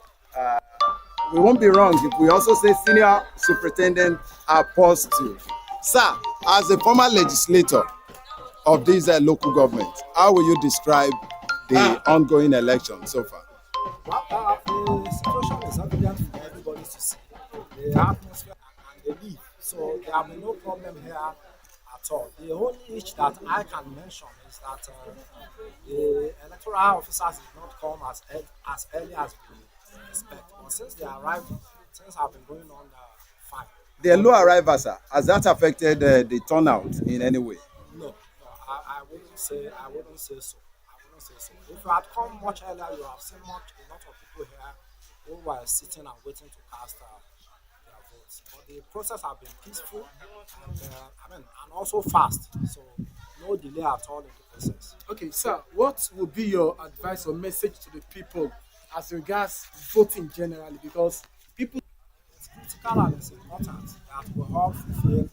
We won't be wrong if we also say senior superintendent apostle. Sir, as a former legislator of this local government, how will you describe the ongoing election so far? Well, the situation is evident for everybody to see. The atmosphere and the leave. So there will be no problem here at all. The only issue that I can mention is that the electoral officers did not come as early as we expect. But since they arrived, things have been going on fine. The low arrival, sir, has that affected the turnout in any way? No, I wouldn't say so. If you had come much earlier, you have seen a lot of people here who were sitting and waiting to cast their votes. But the process has been peaceful and also fast. So no delay at all in the process. Okay, sir, what would be your advice or message to the people as regards voting generally? Because people, it's critical and it's important that we all fulfill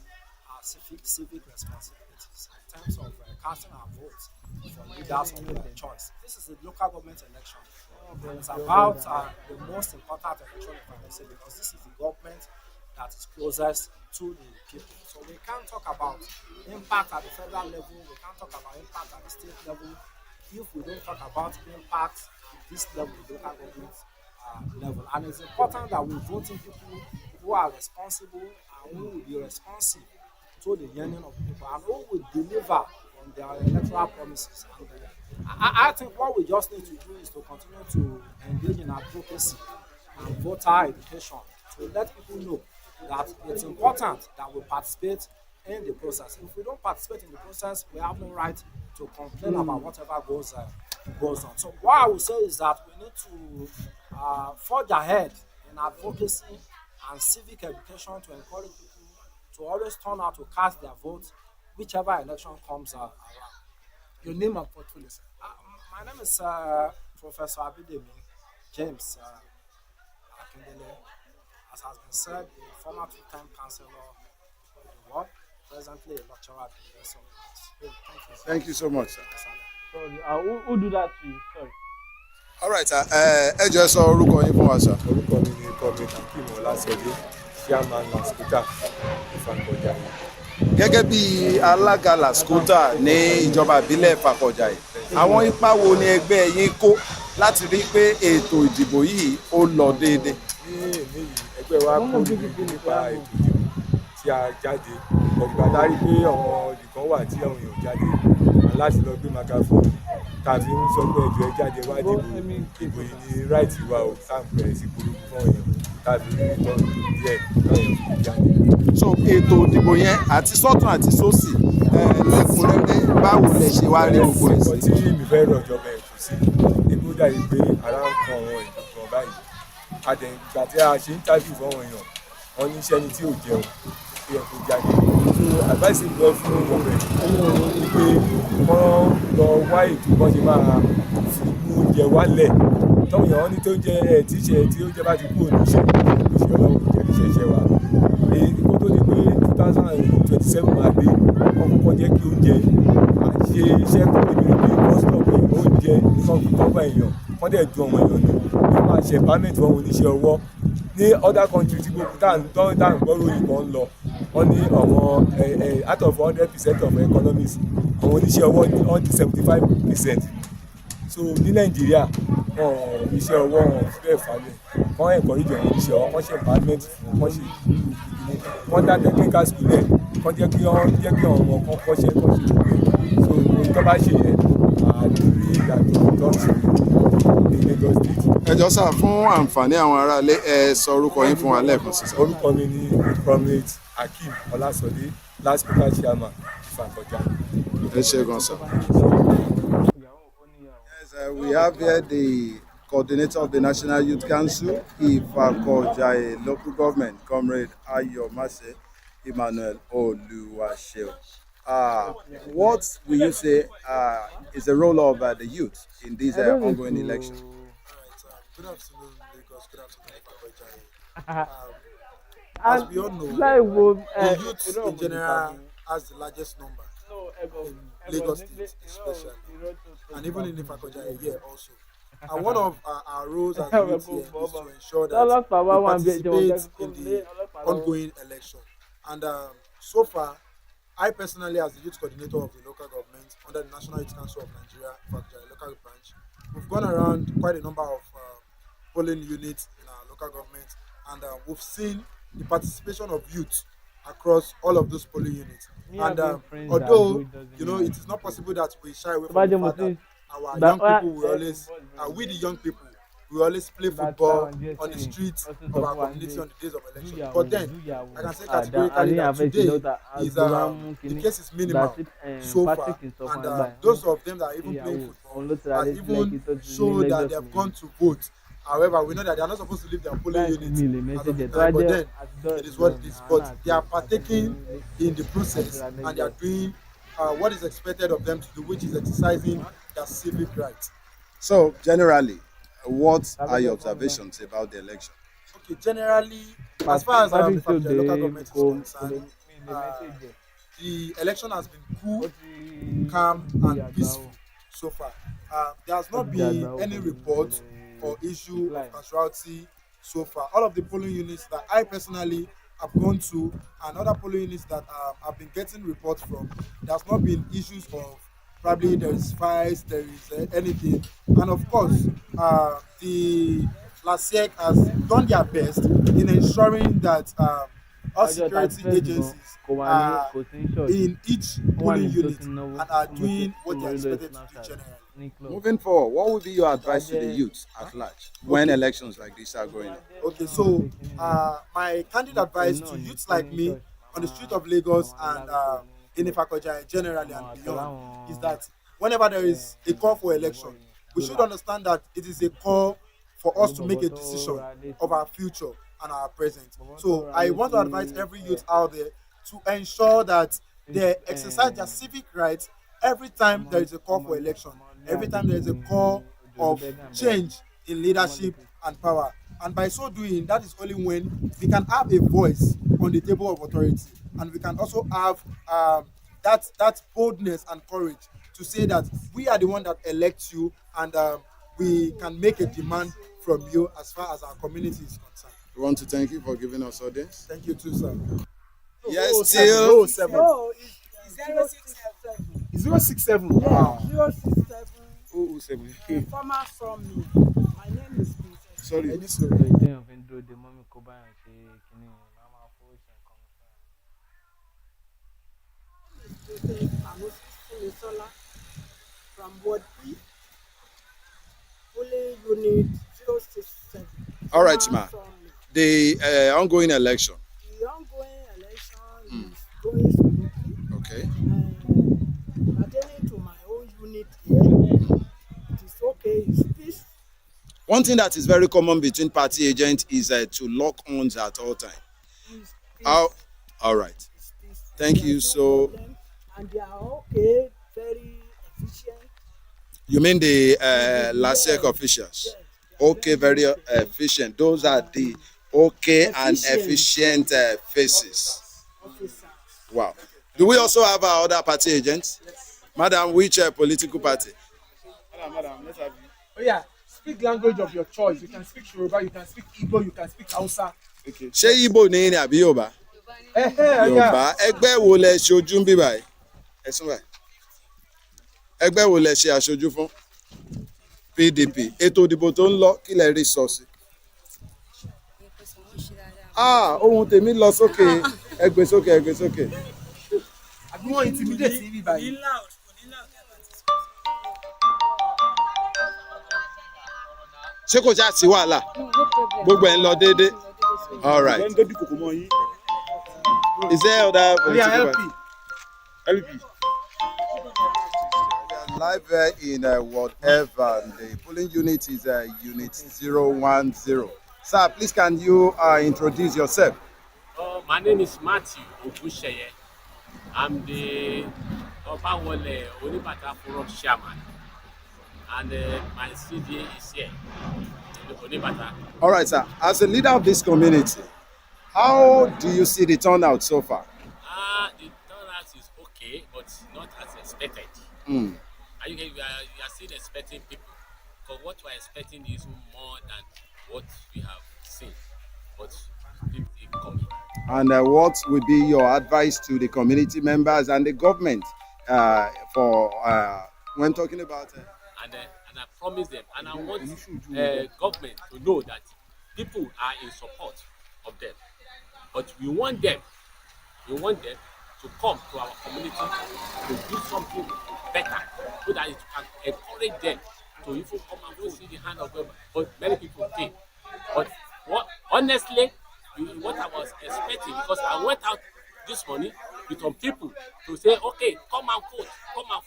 our civic responsibilities in terms of casting our votes for leaders of their choice. This is a local government election. And it's about the most important election, if I may say, because this is the government that is closest to the people. So we can't talk about impact at the federal level, we can't talk about impact at the state level if we don't talk about impact at this level, the local government level. And it's important that we vote in people who are responsible and who will be responsive to the yearning of the people and who will deliver on their electoral promises. And I think what we just need to do is to continue to engage in advocacy and voter education to let people know that it's important that we participate in the process. If we don't participate in the process, we have no right to complain about whatever goes on. So what I would say is that we need to forge ahead in advocacy and civic education to encourage people to always turn out to cast their votes whichever election comes around. Your name and portfolio, sir? My name is Professor Abidemi James Akindele. As has been said, a former 2-time councillor of the Ward, presently a lecturer at the University of Lagos. Thank you so much, sir. Sorry, who do that to you? Sorry. All right, sir. Ẹ jọ̀ọ́ sọ orúkọ yín fún wa, sir. Orúkọ mi ni Kọ́mi Akim Ọlásọdé, chairman Lascota Ifako-Ijaiye. Gẹ́gẹ́ bí alága Lascota ní ìjọba ìbílẹ̀ Ifako-Ijaiye, àwọn ipa wo ni ẹgbẹ́ yín kó láti rí pé ètò ìdìbò yìí ó lọ déédéé? Ní èmi yìí, ẹgbẹ́ wa kó nípa ètò ìdìbò tí a jáde. Ọ̀gbà dárí pé àwọn ibìkan wà tí àwọn èèyàn jáde láti lọ gbé magafóònù tàbí ń sọ pé ẹjọ́ ẹ jáde wá dìbò ìbò yìí ní ráìtì wa ò tá à ń bẹ̀rẹ̀ sí polówó fún èèyàn tàbí ìtọ́ díẹ̀ káyọ̀ fún jáde. So ètò ìdìbò yẹn àti sọ́tún àti sósì lẹ́kùnrẹ́rẹ́ báwo lẹ ṣe wá rí gbogbo ẹ̀ sí? Ọ̀tí mi fẹ́ rọ̀ ìjọba ètò sí ebi ó dàbí pé ara ń kan àwọn ìlú kan báyìí. Àtẹ̀gbà tí a ṣe ń tábì fún àwọn èèyàn wọn ní iṣẹ́ ni tí ò jẹun tó yẹ kó jáde. So advice mi lọ fún ọbẹ̀ ni pé wọ́n lọ wá ètò bọ́n ṣe máa fi mú oúnjẹ wálẹ̀ tọ́wọ́ èèyàn ní tó jẹ́ tíṣẹ́ tí oúnjẹ bá ti kú oníṣẹ́ òṣìṣẹ́ ọlọ́run jẹ́ níṣẹ́ iṣẹ́ wa. Èyí kó tó di pé 2027 máa dé wọ́n kọ́kọ́ jẹ́ kí oúnjẹ máa ṣe iṣẹ́ tó lè bèrè pé kọ́sítọ̀ pé oúnjẹ nǹkan fi kọ́fà èèyàn wọ́n dẹ̀ dùn ọmọ èèyàn ní wọ́n máa ṣe empowerment fún àwọn oníṣẹ́ ọwọ́ ní other country tí gbogbo tá à ń gbọ́rò ìbọn ń lọ wọ́n ní àwọn out of 100% of economies àwọn oníṣẹ́ ọwọ́ wọ́n di 75%. So ní Nàìjíríà iṣẹ́ ọwọ́ wọn fẹ́ẹ̀ falẹ̀ wọ́n encourage àwọn oníṣẹ́ ọwọ́ wọ́n ṣe empowerment fún wọ́n ṣe wọ́n dá technical school lẹ̀ wọ́n jẹ́ kí àwọn ọmọ kan kọ́ṣẹ́ so ohun tó bá ṣe yẹn àdúrí ìyàtọ̀ tó ń ṣe ní Lagos State. Ẹ jọ̀ọ́ sà, fún àǹfààní àwọn aráalé ẹ sọ orúkọ yín fún wa lẹ́ẹ̀kan sí sà. Orúkọ mi ni Comrade Akeem Ọlásọdé, last speaker chairman Ifako-Ijaiye. Ẹ ṣé gan sà. Yes, we have here the coordinator of the National Youth Council, Ifako-Ijaiye local government, Comrade Ayomase Emmanuel Oluwaseun. What will you say is the role of the youth in this ongoing election? Good afternoon, Lagos. Good afternoon, Ifako-Ijaiye. As we all know, the youth in general has the largest number in Lagos State, especially, and even in Ifako-Ijaiye here also. And one of our roles as youth here is to ensure that we participate in the ongoing election. And so far, I personally, as the youth coordinator of the local government under the National Youth Council of Nigeria, Ifako-Ijaiye local branch, we've gone around quite a number of polling units in our local government, and we've seen the participation of youth across all of those polling units. And although it is not possible that we shy away from the fact that our young people will always, we the young people, we always play football on the streets of our community on the days of election. But then, I can say categorically that today is the case is minimal so far, and those of them that are even playing football have even shown that they have gone to vote. However, we know that they are not supposed to leave their polling units as of the time, but then it is what it is. But they are partaking in the process, and they are doing what is expected of them to do, which is exercising their civic rights. So, generally, what are your observations about the election? Okay, generally, as far as the local government is concerned, the election has been cool, calm, and peaceful so far. There has not been any report or issue of casualty so far. All of the polling units that I personally have gone to and other polling units that I've been getting reports from, there's not been issues of probably there is fights, there is anything. And of course, the LASEC has done their best in ensuring that all security agencies are in each polling unit and are doing what they are expected to do generally. Moving forward, what would be your advice to the youth at large when elections like this are going on? Okay, so my candid advice to youths like me on the street of Lagos and in Ifako-Ijaiye generally and beyond is that whenever there is a call for election, we should understand that it is a call for us to make a decision of our future and our present. So I want to advise every youth out there to ensure that they exercise their civic rights every time there is a call for election, every time there is a call of change in leadership and power. And by so doing, that is only when we can have a voice on the table of authority, and we can also have that boldness and courage to say that we are the one that elects you, and we can make a demand from you as far as our community is concerned. We want to thank you for giving us audience. Thank you too, sir. Yes, still. 067. No, it's 067. 067. Wow. 067. 007. Former from me. My name is Peter. Sorry. From Ward E, polling unit 067. All right, ma. The ongoing election. The ongoing election is going smoothly. Okay. Pertaining to my own unit here, it is okay, it's peaceful. One thing that is very common between party agents is to lock horns at all times. All right. Thank you. So. And they are okay, very efficient. You mean the LASEC officials? Yes. Okay, very efficient. Those are the and efficient faces. Officers. Wow. Do we also have our other party agents? Yes. Madam, which political party? Madam, let's have you. Oh yeah. Speak language of your choice. You can speak Yoruba, you can speak Igbo, you can speak Hausa. Ṣé Igbo ní ní àbí Yorùbá? Yorùbá. Ẹgbẹ́ wo lẹ ṣojú ń bí báyìí? Ẹ sún báyìí. Ẹgbẹ́ wo lẹ ṣe aṣojú fún? PDP. Ètò ìdìbò tó ń lọ kí lẹ rí sọ sí? Ohun tèmi lọ sókè. Ẹ gbé sókè, ẹ gbé sókè. Àbí wọ́n intimidate yín bí báyìí. Ṣé kò já sí wàhálà? Gbogbo ẹ̀ ń lọ déédéé. All right. Is there other political party? LP. Live in whatever the polling unit is unit 010. Sir, please can you introduce yourself? My name is Matthew Ogunseye. I'm the Obawole Onibata Forum chairman, and my CDA is here in Onibata. All right, sir. As a leader of this community, how do you see the turnout so far? The turnout is okay, but not as expected. Mm. You are still expecting people, because what we are expecting is more than what we have seen. But people are coming. And what would be your advice to the community members and the government for when talking about it? And I promise them, and I want government to know that people are in support of them. But we want them to come to our community to do something better, so that it can encourage them to even come and go see the hand of God. But many people think. But honestly, what I was expecting, because I went out this morning with some people to say, okay, come and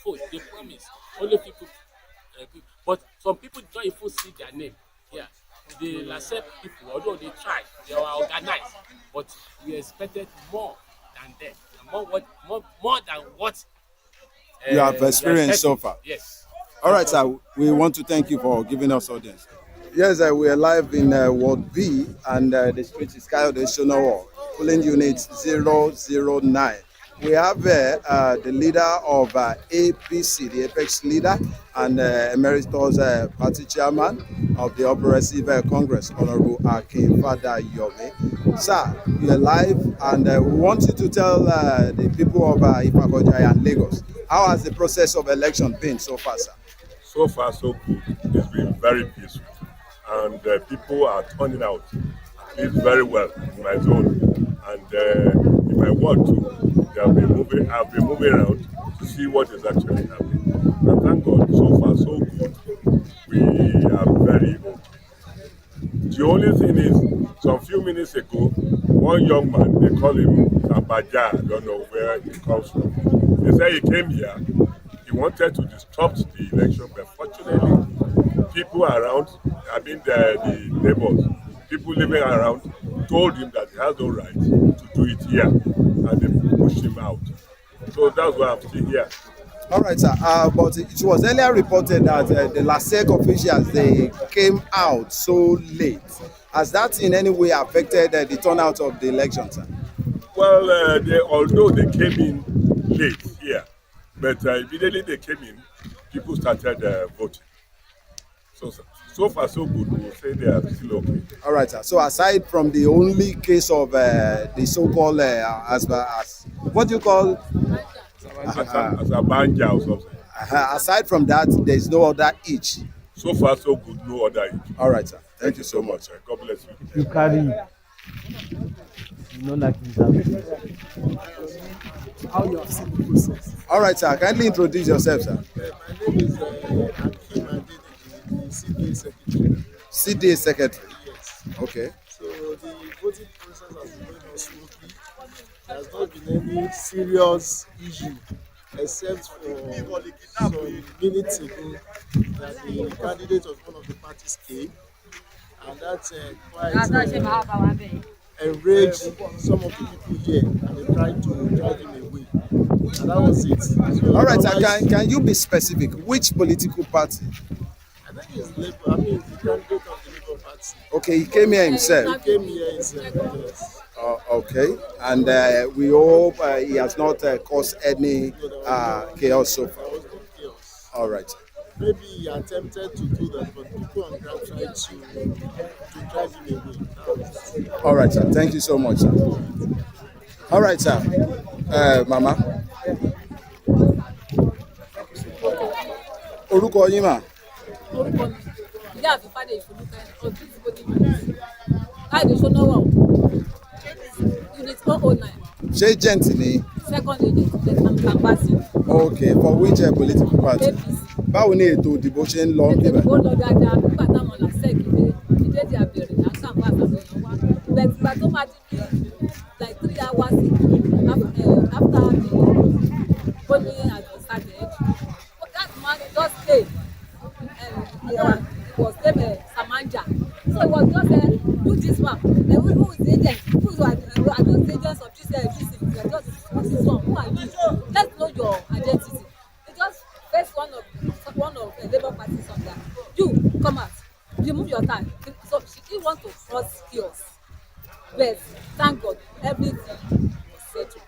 vote. They promise only people. But some people don't even see their name. Yeah, the last people, although they tried, they were organized, but we expected more than them, more than what you have experienced so far. Yes. All right, sir. We want to thank you for giving us audience. Yes, we are live in Ward B, and the street is Kayode Shonowo, polling unit 009. We have the leader of APC, the Apex leader, and emeritus party chairman of the Progressive Congress, Honorable Akin Fada Yomi. Sir, you are live, and we want you to tell the people of Ifako-Ijaiye and Lagos, how has the process of election been so far, sir? So far, so good. It's been very peaceful, and people are turning out at least very well in my zone, and in my ward too. I've been moving around to see what is actually happening. And thank God, so far so good. We are very okay. The only thing is, some few minutes ago, one young man, they call him Abaja, I don't know where he comes from. They say he came here, he wanted to disrupt the election, but fortunately, people around, the neighbors, people living around, told him that he has no right to do it here, and they pushed him out. So that's why I'm still here. All right, sir. But it was earlier reported that the LASEC officials, they came out so late. Has that in any way affected the turnout of the election, sir? Well, although they came in late here, but immediately they came in, people started voting. So far, so good. We will say they are still okay. All right, sir. So aside from the only case of the so-called, as what do you call? As a banja or something. Aside from that, there is no other itch. So far, so good. No other itch. All right, sir. Thank you so much. God bless you. You carry. You know, like how you have seen the process. All right, sir. Kindly introduce yourself, sir. My name is Akim Adede, the CDA secretary. CDA secretary. Yes. Okay. So the voting process has been going on smoothly. There has not been any serious issue, except for some minutes ago that the candidate of one of the parties came, and that's quite enraged some of the people here, and they tried to drive him away. And that was it. So all right, sir. Can you be specific? Which political party? I think it's Labour. I mean, the candidate of the Labour Party. Okay, he came here himself. He came here himself, yes. Okay, and we hope he has not caused any chaos so far. All right. maybe he attempted to do that, but people on ground tried to drive him away. That was All right, sir. Thank you so much, sir. All right, sir. Mama. Orúkọ yín mà. orúkọ mi ìyá àfi fàdé ìfolúkẹ ọdún tí kò ní ìmọ̀ káàdì sọ́nọ́wọ̀ unit 009 Ṣé agent ni? second agent campaign Okay, for which political party? APC. Báwo ni ètò ìdìbò ṣe ń lọ ètò níbẹ̀? ìdìbò lọ dáadáa nígbà táwọn làṣẹ́g gbé ìdédé àbẹ̀rẹ̀ àṣàǹfà àtàwọn èèyàn wá ìgbà tó máa di bí like 3 hours after the polling has been started that man just came he was named Samanja so he was just do this one who is the agent who are those agents of this they are just what is wrong who are you let's know your identity he just face one of Labour Party on that you come out remove your tag so he want to cause chaos but thank God everything was settled.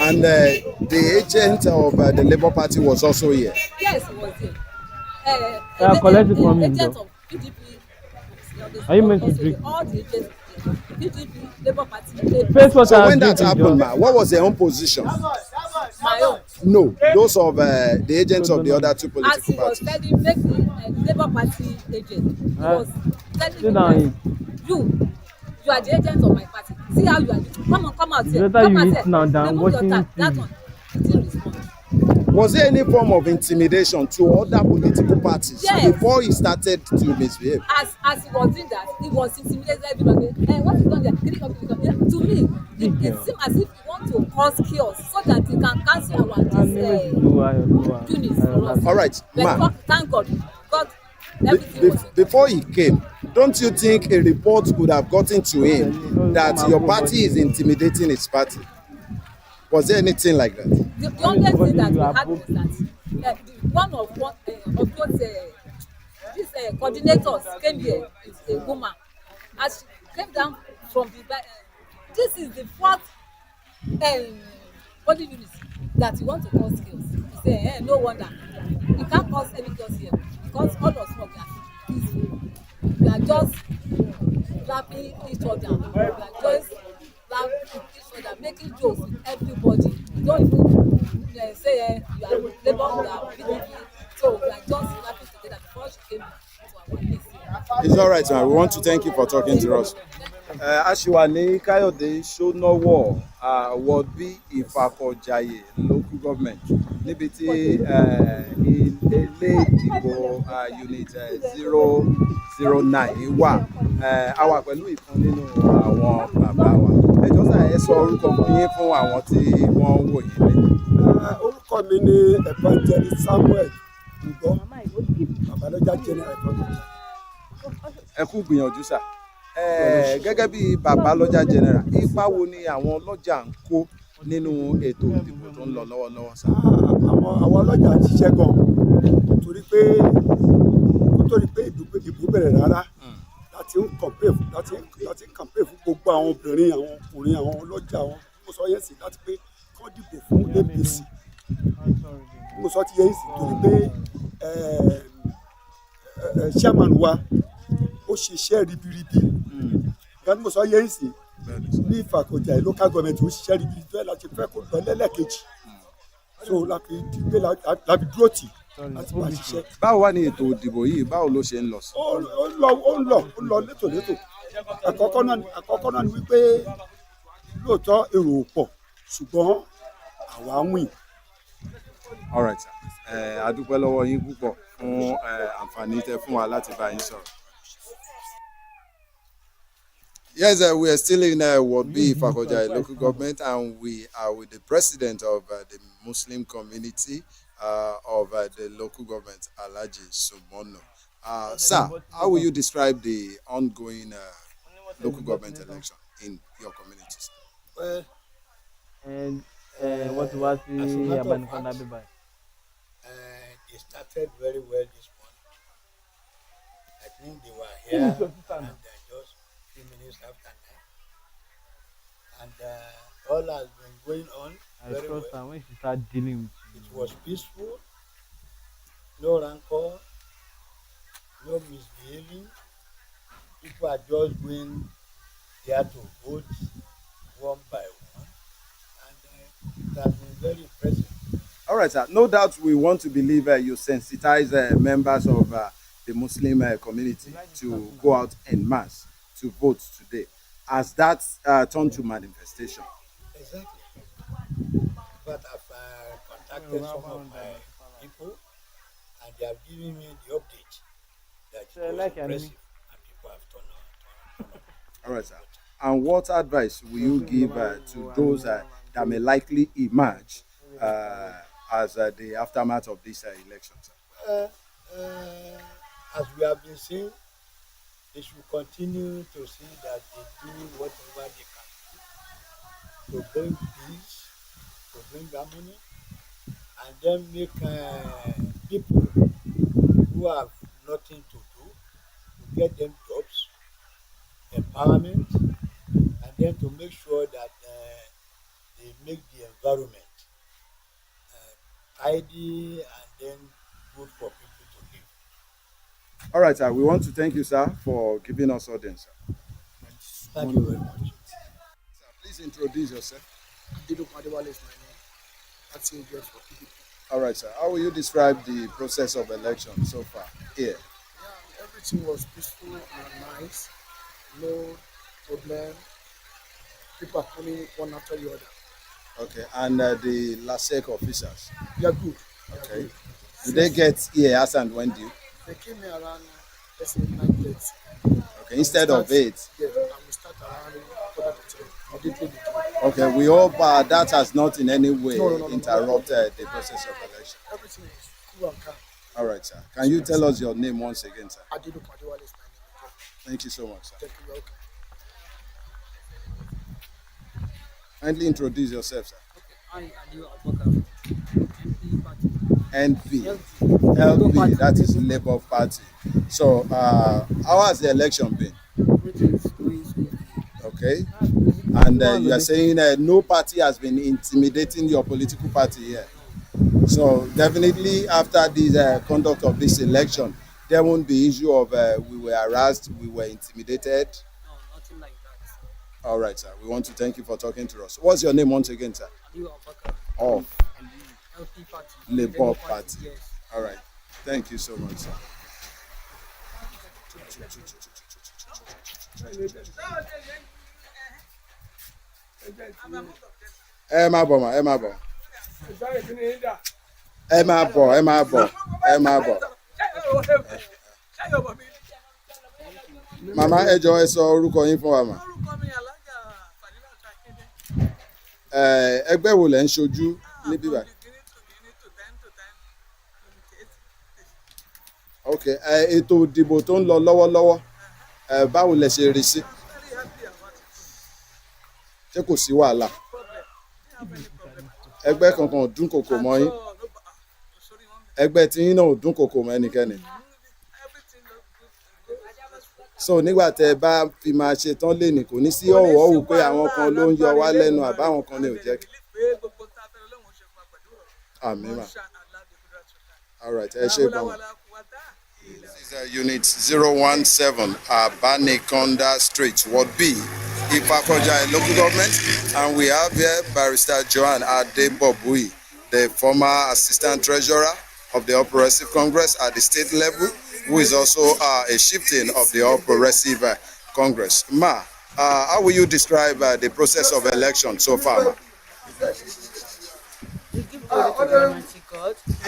And the agent of the Labour Party was also here. Yes, he was here. Collect it from him, Agent though. of PDP. Are you meant to drink? All the agents, PDP, Labour Party. Face what So I when was that drinking, happened, John. ma, what was their own position? My own. No, those of the agents of the other two As political he was parties. telling, make the Labour Party agent. He was telling sit me down that you are the agent of my party. See how you are. Come out here. Better Come you out eat here. now than Remove your watching tag. That TV. one. He didn't respond. Was there any form of intimidation to other political parties Yes. before he started to misbehave? As he was doing that, he was intimidated everybody. What is done there? To me, it seemed as if he want to cause chaos so that he can cancel our units for us. All right, But ma. thank God, everything was Before he came, don't you think a report could have gotten to him that your party is intimidating his party? Was there anything like that? the only thing that we had was that one of those these coordinators came here is a woman as she came down from the this is the fourth body unit that you want to cause chaos he say no wonder you can't cause any chaos here because all of us we are peaceful we are just slapping each other we are just slapping each other making jokes with everybody we don't even say you are labour you are PDP so we are just slapping together before she came to our place here. It's all right, man. We want to thank you for talking to us. Aṣiwa ní Káyọ̀dé Ṣónọ́wọ̀ Ward B Ifako-Ijaiye local government níbi tí ilé ìdìbò unit 009 wà. A wà pẹ̀lú ìkan nínú àwọn bàbá wa. Ẹ jọ̀ọ́ sà ẹ sọ orúkọ yín fún àwọn tí wọ́n ń wò yín lé. Orúkọ mi ni Evangelist Samuel Ǹgbọ́ Babalọ́jà General Ifako-Ijaiye. Ẹ kú gbìyànjú sà. Gẹ́gẹ́ bí Babalọ́jà General, ipa wo ni àwọn ọlọ́jà ń kó nínú ètò ìdìbò tó ń lọ lọ́wọ́lọ́wọ́ sà? Àwọn ọlọ́jà ń ṣiṣẹ́ gan-an torí pé ìbò bẹ̀rẹ̀ rárá láti ń kàmpé fún gbogbo àwọn obìnrin àwọn ọkùnrin àwọn ọlọ́jà wọn mo sọ yẹn sí láti pé kán dìbò fún APC mo sọ ti yẹn sí torí pé chairman wa ó ṣiṣẹ́ ribiribi gẹ́gẹ́ mo sọ yẹn sí ní Ifako-Ijaiye local government ó ṣiṣẹ́ ribiribi tó yẹ láti fẹ́ kó lọ lẹ́lẹ́kejì so láti dúró tì láti bá ṣiṣẹ́. Báwo wá ní ètò ìdìbò yìí báwo ló ṣe ń lọ sí? ó lọ létòlétò àkọ́kọ́ náà ni wípé lóòótọ́ èrò ò pọ̀ ṣùgbọ́n àwa ń wìn. All right, sir. A dúpẹ́ lọ́wọ́ yín púpọ̀ fún àǹfààní tẹ́ fún wa láti bá yín sọ̀rọ̀. Yes, we are still in Ward B Ifako-Ijaiye local government, and we are with the president of the Muslim community of the local government, Alhaji Sumono. Sir, how will you describe the ongoing local government election in your communities? Well, what was the Abanikanda Bibai? They started very well this morning. I think they were here and they're just 3 minutes after 9. And all has been going on very well. When she started dealing with it was peaceful. no rancor, no misbehaving. People are just going there to vote one by one, and it has been very impressive. All right, sir. No doubt we want to believe you sensitize members of the Muslim community to go out en masse to vote today. Has that turned to manifestation? Exactly. But I've contacted some of my people, and they have given me the update that it was impressive, and people have turned out. All right, sir. And what advice will you give to those that may likely emerge as the aftermath of this election, sir? As we have been saying, they should continue to see that they do whatever they can do to bring peace, to bring harmony, and then make people who have nothing to do, to get them jobs, empowerment, and then to make sure that they make the environment tidy and then good for people to live. All right, sir. We want to thank you, sir, for giving us audience, sir. Thank you very much. Sir, please introduce yourself. Ifako-Ijaiye is my name. That's it just for PDP. All right, sir. How will you describe the process of election so far here? Yeah, everything was peaceful and nice. No problem. People are coming one after the other. Okay, and the LASEC officers? They are good. Okay. Do they get here as and when due? They came here around, let's say, 9:30. Okay, instead of 8? Yeah, and we start around 10:30. Immediately they do. Okay, we hope that has not in any way No. interrupted the process of election. Everything is cool and calm. All right, sir. Can you tell us your name once again, sir? Ifako-Ijaiye is my name. Thank you so much, sir. Thank you. Welcome. Kindly introduce yourself, sir. I Ojokoro. NP. LP, that is Labour Party. So, how has the election been? Okay. And you are saying no party has been intimidating your political party here. So, definitely after the conduct of this election, there won't be issue of we were harassed, we were intimidated. No, nothing like that. All right, sir. We want to thank you for talking to us. What's your name once again, sir? Of LP Party. Labour Party. Yes. All right. Thank you so much, sir. Ẹ má bọ̀ mà, ẹ má bọ̀. Ẹ má bọ̀, ẹ má bọ̀, ẹ má bọ̀. Màmá ẹ jọ̀ọ́ ẹ sọ orúkọ yín fún wa mà. Ẹgbẹ́ wo lẹ̀ ń ṣojú níbí báyìí? Ok, ètò ìdìbò tó ń lọ lọ́wọ́lọ́wọ́ báwo lẹ ṣe rí sí? Ṣé kò sí wàhálà? Ẹgbẹ́ kankan ò dúnkòkò mọ́ yín? Ẹgbẹ́ tiyín náà ò dúnkòkò mọ́ ẹnikẹ́ni? So nígbà tẹ bá fi máa ṣe tán lè ní kò ní sí ọ̀wọ́wù pé àwọn kan ló ń yọ wá lẹ́nu àbáwọn kan ní ò jẹ́ kí. Àmín mà. All right, ẹ ṣé gan. This is Unit 017, Abanikonda Street, Ward B, Ifako-Ijaiye local government, and we have here Barrister Joan Adebobui, the former Assistant Treasurer of the All Progressive Congress at the state level, who is also a chieftain of the All Progressive Congress. Ma, how will you describe the process of election so far, ma? We give glory to the Almighty God. We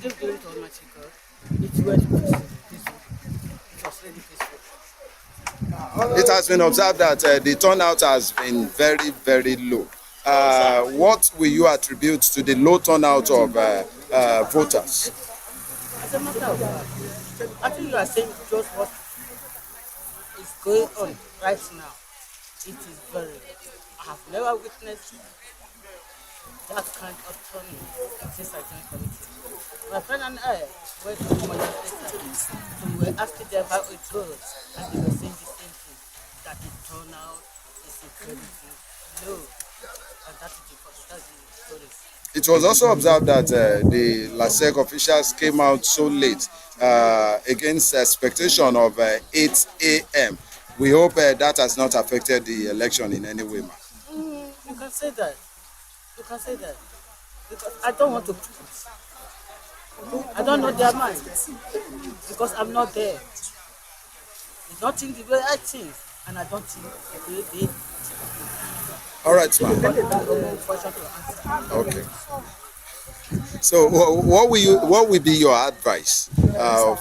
give glory to Almighty God. It went peaceful. It was really peaceful. It has been observed that the turnout has been very, very low. What will you attribute to the low turnout of voters? As a matter of fact, I think you are saying just what is going on right now. It is very, I have never witnessed that kind of turning since I joined politics. My friend and I went to the legislature, so we were asking them how it goes, and they were saying the same thing, that the turnout is incredibly low, and that is because that's the stories. It was also observed that the LASEC officials came out so late against expectation of 8 a.m. We hope that has not affected the election in any way, ma. You can say that. You can say that. Because I don't want to put. I don't know their mind. Because I'm not there. They don't think the way I think. And I don't think the way they think. All right, ma'am. Okay. So, what will be your advice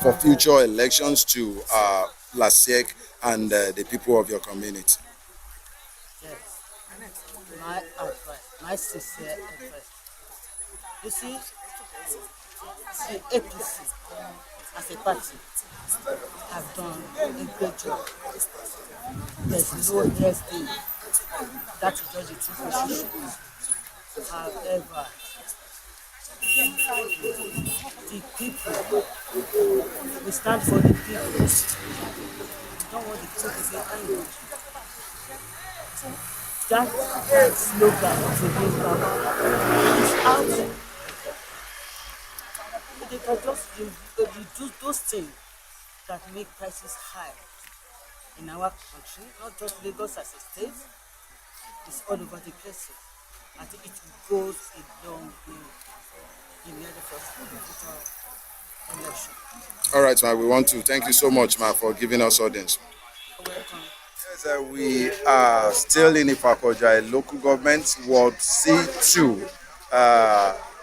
for future elections to LASEC and the people of your community? Yes. My advice, my sincere advice. You see, the APC as a party have done a great job. There's no less day. That is just the truth we should show. However, the people, we stand for the people. We don't want the people to be angry. That slogan to be is out. They can just reduce those things that make prices high in our country, not just Lagos as a state. It's all over the place. I think it goes a long way in the first election. All right, ma. We want to thank you so much, ma, for giving us audience. Welcome. Yes, we are still in Ifako-Ijaiye local government, Ward C2,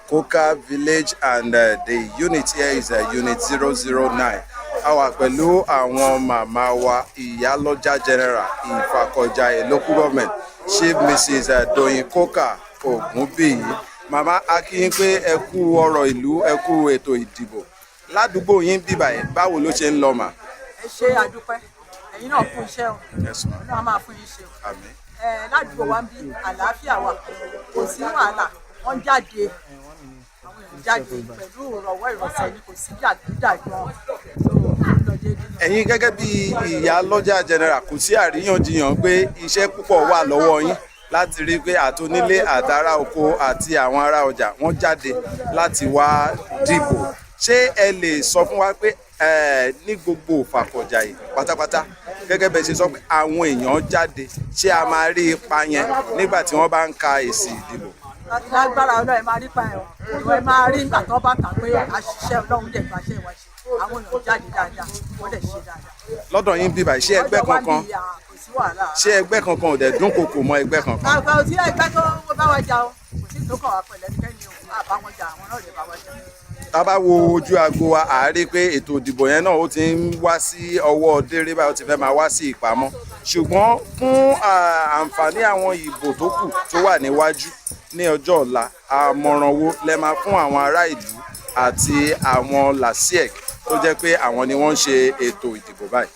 Koka village, and the unit here is unit 009. Àwa pẹ̀lú àwọn màmá wa Ìyálọ́jà General Ifako-Ijaiye local government, Chief Mrs. Doyin Koka Ogunbiyi. Màmá a kí yín pé ẹ kú ọ̀rọ̀ ìlú, ẹ kú ètò ìdìbò. Ládùúgbò yín bíbà ẹ̀ báwo ló ṣe ń lọ mà? Ẹ ṣé àdúpẹ́, ẹ̀yin náà kú iṣẹ́ o, náà máa fún yín ṣe o. Àmín. Ládùúgbò wa ń bí àlàáfíà wà, kò sí wàhálà, wọ́n jáde, àwọn èèyàn jáde pẹ̀lú ìrọ̀wọ́ ìrọ̀sẹ̀ ni kò sí jàgídíjàgan. Ẹ̀yin gẹ́gẹ́ bí Ìyálọ́jà General kò sí àríyànjiyàn pé iṣẹ́ púpọ̀ wà lọ́wọ́ yín láti rí pé àtonílé àtàrà oko àti àwọn ará ọjà wọ́n jáde láti wá dìbò. Ṣé ẹ lè sọ fún wa pé ní gbogbo Ifako-Ijaiye pátápátá gẹ́gẹ́ bẹ́ẹ̀ ṣe sọ pé àwọn èèyàn jáde, ṣé a máa rí ipa yẹn nígbà tí wọ́n bá ń ka èsì ìdìbò? Lágbára Ọlọ́run ẹ máa rí pa ẹ̀ o, ẹ máa rí nígbà tó bá kà pé àṣìṣe Ọlọ́run dẹ̀ gbàṣẹ ìwà ṣe, àwọn èèyàn jáde dáadáa, wọ́n dẹ̀ ṣe dáadáa. Lọ́dọ̀ yín bíbà ṣé ẹgbẹ́ kankan ò dẹ̀ dúnkokò mọ́ ẹgbẹ́ kankan? Àgbà òsì ẹgbẹ́ tó bá wa jà o, kò sí ìdókòwò àpẹẹlẹ ẹnikẹ́ni o, àbá wọn jà, àwọn náà lè bá wa jà. Tá bá wo ojú aago wa a rí pé ètò ìdìbò yẹn náà ó ti ń wá sí ọwọ́ déré báyìí, ó ti fẹ́ máa wá sí ìpamọ́. Ṣùgbọ́n fún àǹfààní àwọn ìbò tó kù tó wà níwájú ní ọjọ́ ọ̀la, àmọ̀ràn wo lẹ máa fún àwọn ará ìlú àti àwọn LASEC tó jẹ́ pé àwọn ni wọ́n ń ṣe ètò ìdìbò báyìí?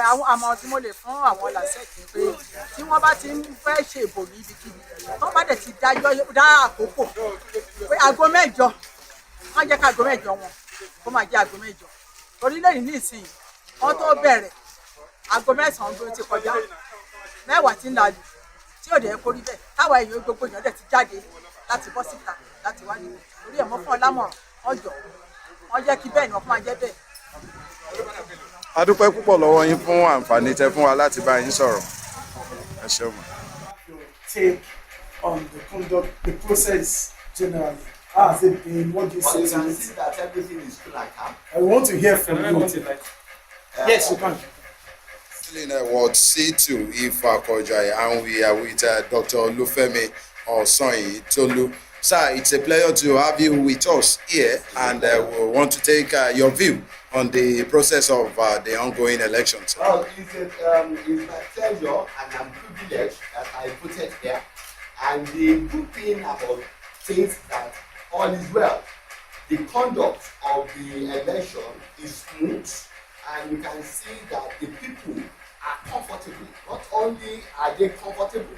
Àwọn àmọ̀ràn tí mo lè fún àwọn LASEC ni pé tí wọ́n bá ti ń fẹ́ ṣe ìbò ní ibikíbi, tó bá dẹ̀ ti dá àkókò pé aago mẹ́jọ, wọ́n jẹ́ ká aago mẹ́jọ wọn kó máa jẹ́ aago mẹ́jọ. Torí lẹ́yìn ní ìsìn wọ́n tó bẹ̀rẹ̀ aago mẹ́sàn-án ló ti kọjá, mẹ́wàá ti ń lalù tí ò dẹ̀ kó rí bẹ́ẹ̀, táwa èèyàn gbogbo èèyàn dẹ̀ ti jáde láti bọ́ síta láti wá nìyẹn. Torí ẹ̀ mọ́ fún ọ lámọ̀ràn ọjọ́ wọ́n jẹ́ kí bẹ́ẹ̀ ni wọ́n fún máa jẹ́ bẹ́ẹ̀. A dúpẹ́ púpọ̀ lọ́wọ́ yín fún àǹfààní tẹ́ fún wa láti bá yín sọ̀rọ̀. Ẹ ṣeun. Take on the conduct, the process generally. How has it been? What do you say to it? You can see that everything is still like that. I want to hear from you. Yes, you can. Still in Ward C2 Ifako-Ijaiye, and we are with Dr. Olufemi Osonyi Tolu. Sir, it's a pleasure to have you with us here, and we want to take your view on the process of the ongoing elections. Well, it's my pleasure and I'm privileged that I put it there. And the good thing about things that all is well. The conduct of the election is smooth, and you can see that the people are comfortable. Not only are they comfortable,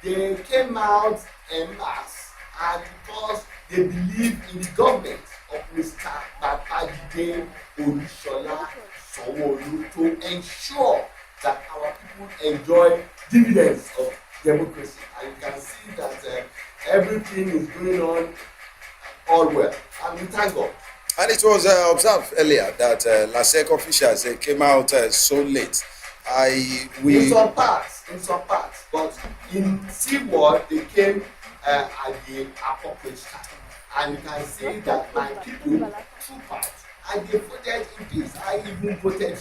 they came out en masse, and because they believe in the government of Mr. Babajide Olusola Sanwo-Olu to ensure that our people enjoy dividends of democracy. And you can see that everything everything is going on all well, and we thank God. And it was observed earlier that LASEC officials came out so late. In some parts, but in Seaward they came at the appropriate time, and you can see that my people took part and they voted in peace. I even voted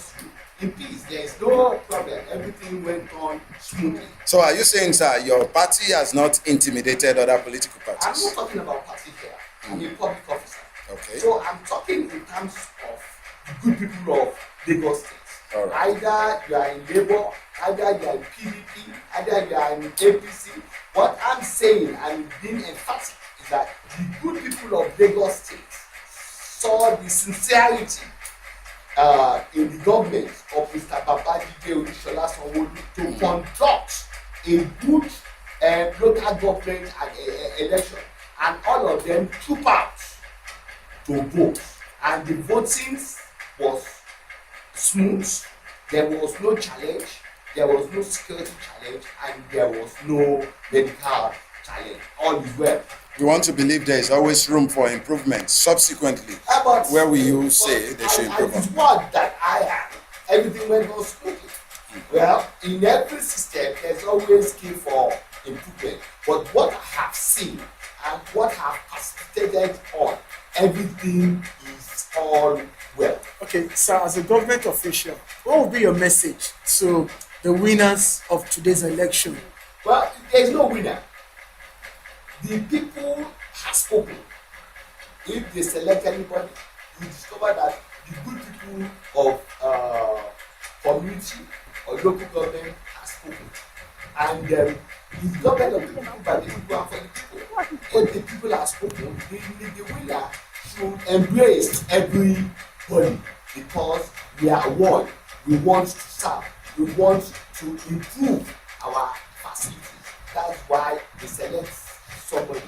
in peace. There is no problem. Everything went on smoothly. So are you saying, sir, your party has not intimidated other political I'm parties? not talking about party here. I'm a public officer. Okay. So I'm talking in terms of the good people of Lagos State. Right. Either you are in Labour, either you are in PDP, either you are in APC. What I'm saying and being emphatic is that the good people of Lagos State saw the sincerity in the government of Mr. Babajide Olushola Sanwo-Olu to conduct a good local government election, and all of them troop out to vote, and the voting was smooth. There was no challenge, there was no security challenge, and there was no medical challenge. All is well. We want to believe there is always room for improvement. Subsequently, where will you say they should improve It is on? what that I have. Everything went on smoothly. Well, in every system, there's always key for improvement. But what I have seen and what I have participated on, everything is all well. Okay, so as a government official, what would be your message to the winners of today's election? Well, there is no winner. The people have spoken. If they select anybody, you discover that the good people of community or local government have spoken. And it's government of the people by the people and for the people. If the people have spoken, the winner should embrace everybody, because we are one. We want to serve. We want to improve our facilities. That's why they select somebody